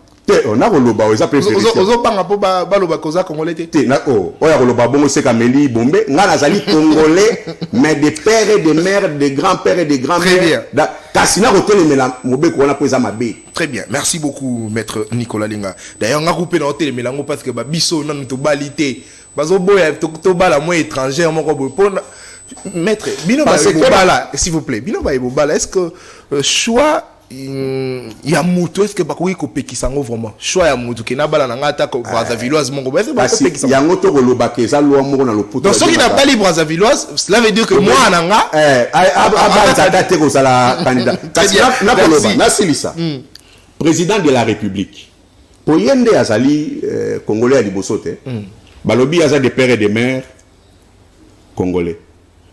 on a roloba oza préféré
ozobanga po baloba koza congolais te
na oya roloba bongo c'est kameli bombe nga nazali congolais mais des pères et des mères des grands-pères et des grands-mères kasina kotelemela mobeko wana po eza mabe.
Très bien, merci beaucoup maître Nicolas Lenga. D'ailleurs nga coupé na hotelemela ngo parce que ba biso nanu to balité bazo boya to bala mo étranger moko bo pona maître bino ba bala s'il vous plaît bino ba bala est-ce que choix ya mutu est-ce que bakoki kopekisango vraiment choix ya mutu ke na bala na ngata ko Brazzavilloise mongo est-ce que bakopekisango
yango to koloba ke za loi moko na loputo
donc ceux qui n'a pas libre Brazzavilloise cela veut dire que moi nanga
aba te ko sala candidat kasi na koloba na silisa président de la République pour yende azali congolais à libosote balobi aza des pères et des mères congolais.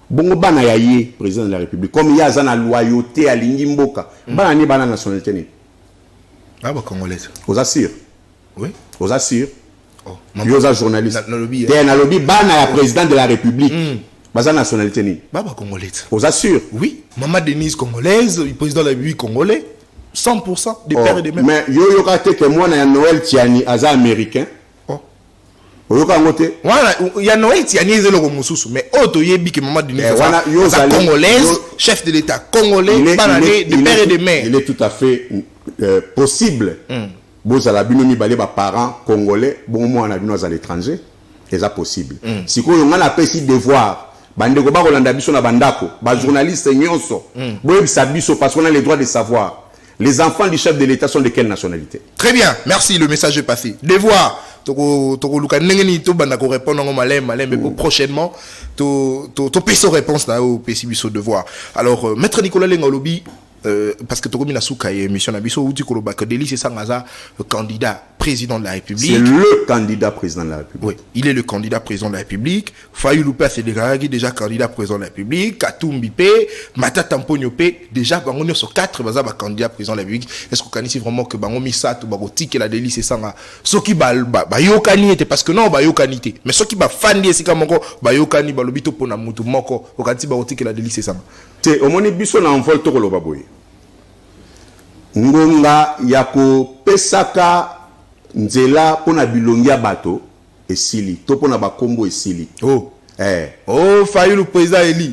Bongo bana ya ye président de la République comme il y a la loyauté à l'ingimboka bana ni bana nationalité ni
ah ba congolaise
aux assure
oui
aux assure
oh
aux journalistes t'es na lobby bana ya président de la République basa nationalité ni
ba congolaise
aux assure
oui maman Denise congolaise le président de la République congolais 100% des pères et des mères
mais yo kate que moi na Noël Tiani aza américain
il y a Noël Tiani ezelo mususu mais auto yebi que maman Denise congolaise chef de l'état congolais banane de père et de mère
il est tout à fait possible boza la bino mi balé ba parents congolais bon moi na bino à l'étranger c'est ça possible si ko yo ngana pesi devoir bandeko ba kolanda biso na bandako ba journaliste nyonso boyebi sa biso parce qu'on a le droit de savoir les enfants du chef de l'état sont de quelle nationalité.
Très bien, merci, le message est passé. Devoir toko luka nengeni to banda ko répondre ngo malem mais prochainement to peso réponse là au pesibiso devoir. Alors maître Nicolas Lenga lobi parce que toko mina suka émission na biso uti ko lobaka délice sangaza candidat président de la République.
C'est le candidat président de la République.
Oui, il est le candidat président de la République. Fayulu Pe s'est déclaré déjà candidat président de la République. Katumbi Pe, Matata Mponyo Pe, déjà, bango sur 4 candidat président de la République. Est-ce qu'on connaît vraiment que bango misato, bango tiki la délice ça nga. Ce qui ba yokani était parce que non ba yokani était. Mais ce qui ba fandi c'est comme encore ba yokani ba lobito pona mutu moko. Okati ba tiki la délice ça.
Te omoni biso na envol to koloba boye. Ngonga yako pesaka nzela pona bilongia bato esili to pona bakombo esili.
Oh Fayulu président eli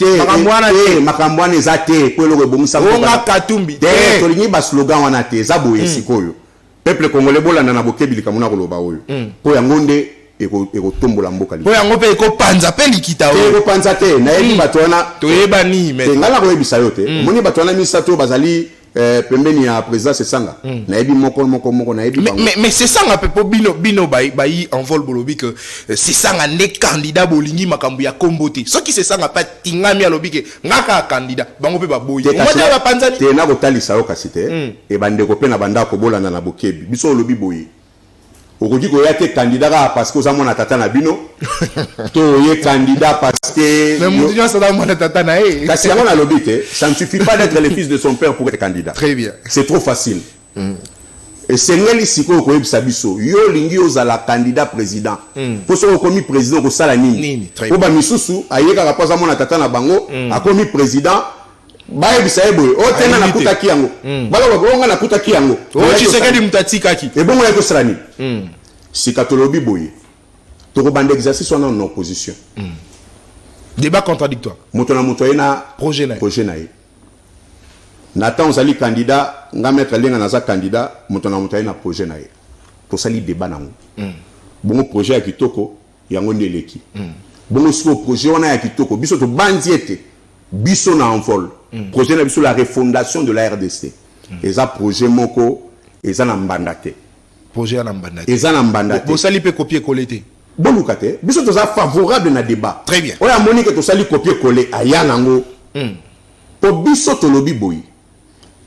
makambwana ezate po eloko ebongisa
nga Katumbi
tolingi ba slogan wana te eza boye sikoyo peuple congolais bolanda na bokebilika mona koloba oyo po yango nde ekotombola mboka
po yango pe ekopanza pe likita
oyo ekopanza te na yebi bato wana
toyeba ni mais
ngala koyebisa yo te omoni bato wana misato bazali pembeni ya président Sesanga na yebi moko na yebi
mais Sesanga pepo bino bayi envol bolobi que Sesanga ne candidat bolingi makambu ya kombote soki Sesanga pa tingami alobi ke ngaka candidat bango pe baboyi ngota ba panzani
te na kotalisa yo kasi te e bandeko pe na banda ko bolana na bokebi biso olobi boyi okoki koya te candidat parce que ozamona tata na bino to ye candidat parce que
mais mutu nyonso azamona tata na ye
kasi yango na lobi te ça ne suffit pas d'être le fils de son père pour être candidat.
Très bien,
c'est trop facile. Et sengeli sikoyo koyebisa biso yo lingi ozala candidat président po soko komi président kosala nini po bamisusu ayekaka po azamona tata na bango akomi président bayebisa ye boye otena nakutaki yango baloba bonga nakutaki yango
Tshisekedi mutatikaki
ebongo ya kosala nini sika tolobi boye tokobanda exercice wana en opposition
débat contradictoire
moto na moto ayena
projet
na ye Nathan ozali candidat nga mettre lenga naza candidat moto na moto ayena projet na ye tosali débat nango bongo projet ya kitoko yango nde eleki bongo siko projet wana ya kitoko biso to bandi ete biso na envol projet na biso la refondation de la RDC eza projet moko eza na mbanda te
projet na mbanda te
eza na mbanda te
bosali pe copier coller te
boluka te biso toza favorable na débat.
Très bien,
oya moni ke tosali copier coller aya nango po biso tolobi boyi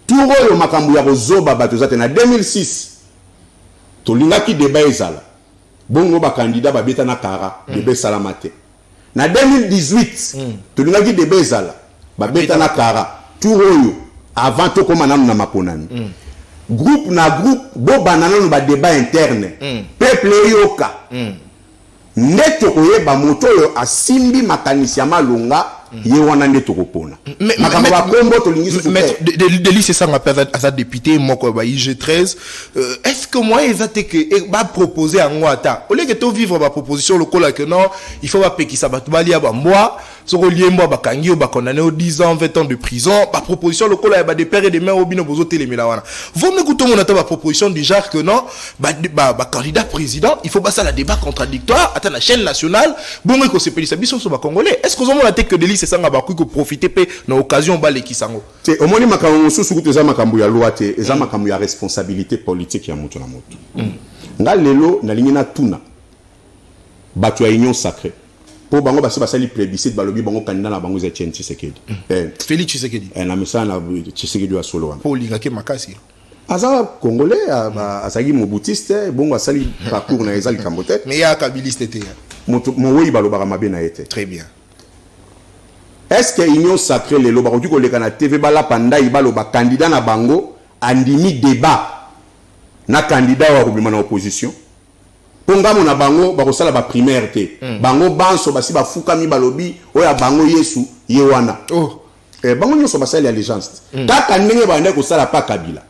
turo yo makambu ya kozoba bato zate na 2006 tolingaki débat ezala bongo ba candidat babeta na kara débat salamate na 2018 tolingaki débat ezala babeta na kara turo yo avant to koma na maponani groupe na groupe bo banana no ba débat interne peuple yoka neto koyeba moto yo asimbi makanisi ya malonga ye wana nde tokopona makambo bakombo tolingi susu
Délice Sesanga asa député moko ba IG13 est-ce que moi ezate que ba proposer en ngwata au lieu que to vivre ba proposition lokola que non il faut ba pekisa ba tubalia ba mwa soko liembo ba kangi ba condamné au 10 ans 20 ans de prison ba proposition lokola ba de père et de mère obino bozo telemela wana vous me écoutez mon ba proposition du genre que non ba candidat président il faut pas ça la débat contradictoire à la chaîne nationale bon ko se pelisa biso so ba congolais est-ce que vous avez que Délice Sesanga ba ku profiter pe na occasion ba lekisango
te omoni makambo mosusu kutu eza makambo ya loi te eza makambo ya responsabilité politique ya moto na moto nga lelo nalingi na tuna bato ya union sacrée po bango basi basali plébiscite balobi bango candidat na bango za Etienne Tshisekedi
Félix Tshisekedi
na mesana Tshisekedi wa solo wana
po linga ke makasi
aza congolais azali mobutiste bongo asali parcours na ezali kambote
mais ya kabiliste te
moto moyi balobaka mabe na ete.
Très bien.
Est-ce que union sacrée lelo bakoki koleka na TV bala panda ibaloba candidat na bango andimi débat na candidat wa kobima na opposition ponga mona bango bakosala ba primaire te bango banso basi bafukami balobi oya bango Yesu ye wana bango nyoso basali allégeance kaka ndenge bande kosala pa Kabila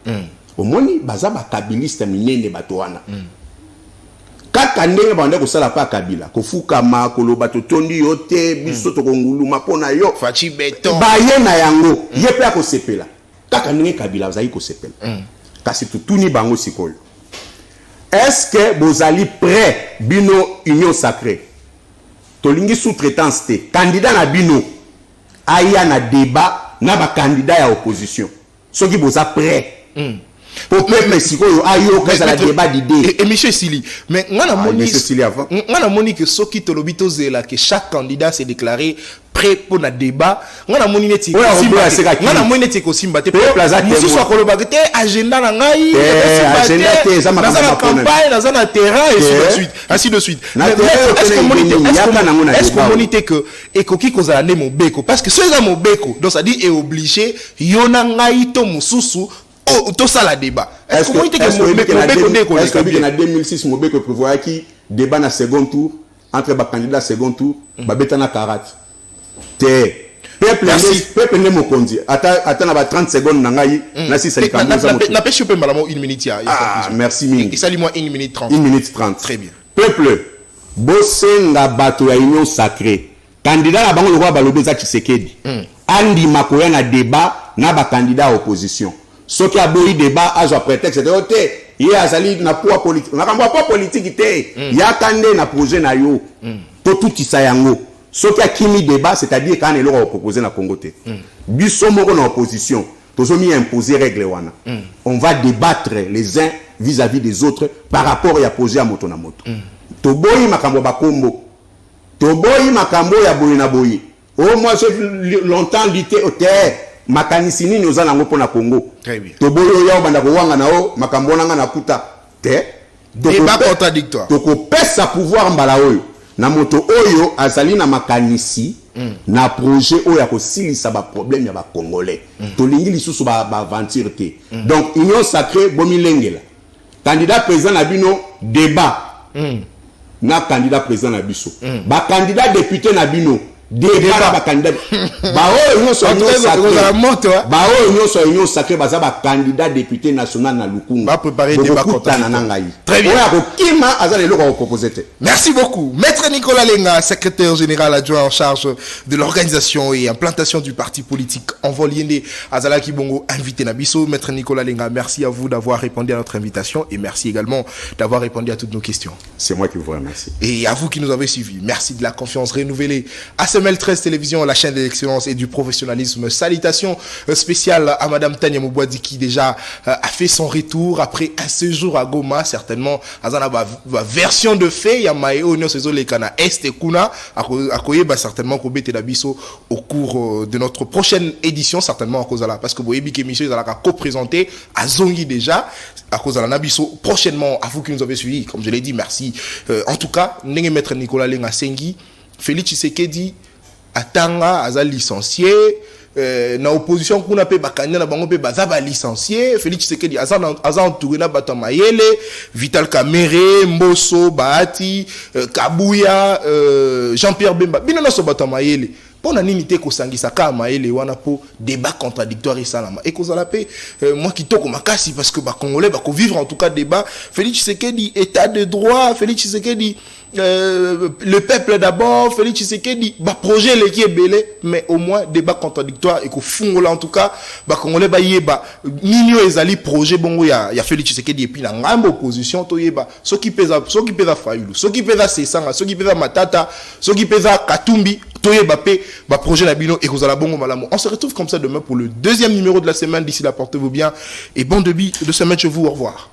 omoni baza ba kabiliste minene bato wana kaka ndenge bande kosala pa Kabila kofukama koloba totondi yo te biso tokonguluma pona yo
fachi beton
baye na yango ye pe akosepela kaka ndenge Kabila bazali kosepela kasi tutuni bango sikoyo. Est-ce que vous allez prêt bino union sacrée tolingi sous-traitance te candidat na bino aya na débat na ba candidat ya opposition soki boza prêt pour peuple sikoyo ayo keza la débat d'idée
et monsieur Sili mais ngana moni que soki tolobi tozela que chaque candidat s'est déclaré prêt pour le débat. On a moni neti.
On
a moni neti ko simba te. Musu so ko loba te agenda na ngai.
Agenda te za
na campagne, na na terrain et ainsi de suite. Est-ce que monite que ekoki kozala ne mobeko parce que ceux za mobeko donc ça dit est obligé yona ngai to mususu tout ça la débat. Est-ce que monite que mobeko
est-ce que en 2006 mobeko prévoit qui débat na second tour entre ba candidat second tour ba betana karate. Peuple ne mokonzi ata na ba 30 secondes na ngai na si sali kambuza moto
na pêche pe malamo 1 minute ya
merci mingi
et sali moi 1 minute 30
1 minute 30
très bien
peuple bosenga bato ya union sacrée candidat na bango lokwa balobi za Tshisekedi andi makoya na débat na ba candidat opposition soki aboyi débat azwa prétexte de ote ye azali na poids politique na kamba pas politique te ya kande na projet na yo to tout isayango soki akimi débat c'est-à-dire quand il aura proposé na Congo te biso moko na opposition tozomi imposer règle wana on va débattre les uns vis-à-vis des autres par rapport ya projet à moto na moto toboyi makambo bakombo toboyi makambo ya boyi na boyi moi j'ai longtemps lité au terre makanisi nini oza nango pona Congo toboyi ya banda ko wanga nao makambo nanga na kuta te
débat contradictoire
toko pesa pouvoir mbala oyo na moto oyo azali na makanisi na projet oyo ya kosilisa ba problème ya ba congolais tolingi lisusu ba aventure te donc union sacrée bomilengela candidat président na bino débat na candidat président na biso ba candidat député na bino débat ba candidat ba oyo nyonso union sacrée baza ba candidat député national na Lukungu
ba préparer débat
contre na ngai
très bien
oya ko kima azali loko proposer te.
Merci beaucoup maître Nicolas Lenga, secrétaire général adjoint en charge de l'organisation et implantation du parti politique Envoliende Azala Kibongo invité na biso. Maître Nicolas Lenga, merci à vous d'avoir répondu à notre invitation et merci également d'avoir répondu à toutes nos questions.
C'est moi qui vous remercie.
Et à vous qui nous avez suivis, merci de la confiance renouvelée à SML 13 Télévision, la chaîne de l'excellence et du professionnalisme. Salutations spéciales à Madame Tania Moubouadi qui déjà a fait son retour après un séjour à Goma, certainement Azana version de fait ya maeo no sezo lekana est kuna akoyeba certainement ko bete biso au cours de notre prochaine édition certainement à cause de là parce que boyebi que émission ils ko présenter à Zongi déjà à cause de la nabiso prochainement à vous qui nous avez suivis comme je l'ai dit merci en tout cas ndenge maître Nicolas Lenga Sengi Félix Tshisekedi atanga aza licencié na opposition kuna pe bakanya na bango pe baza ba licencié Félix Tshisekedi aza entouré na bato mayele Vital Kamerhe Mboso Bahati Kabuya Jean-Pierre Bemba bino na so bato mayele pona nini te ko sangisa ka mayele wana po débat contradictoire et salama et kozala pe moi kitoko makasi parce que ba congolais ba ko vivre en tout cas débat Félix Tshisekedi état de droit Félix Tshisekedi le peuple d'abord Félix Tshisekedi ba projet le qui est belé mais au moins débat contradictoire et ko fungola en tout cas ba congolais ba yeba nino ezali projet bongo ya Félix Tshisekedi et puis na ngambo opposition to yeba so qui pesa Fayulu so qui pesa Sesanga so qui pesa Matata so qui pesa Katumbi to yeba pe ba projet na bino et kozala bongo malamu. On se retrouve comme ça demain pour le deuxième numéro de la semaine. D'ici là portez-vous bien et bon début de semaine chez vous. Au revoir.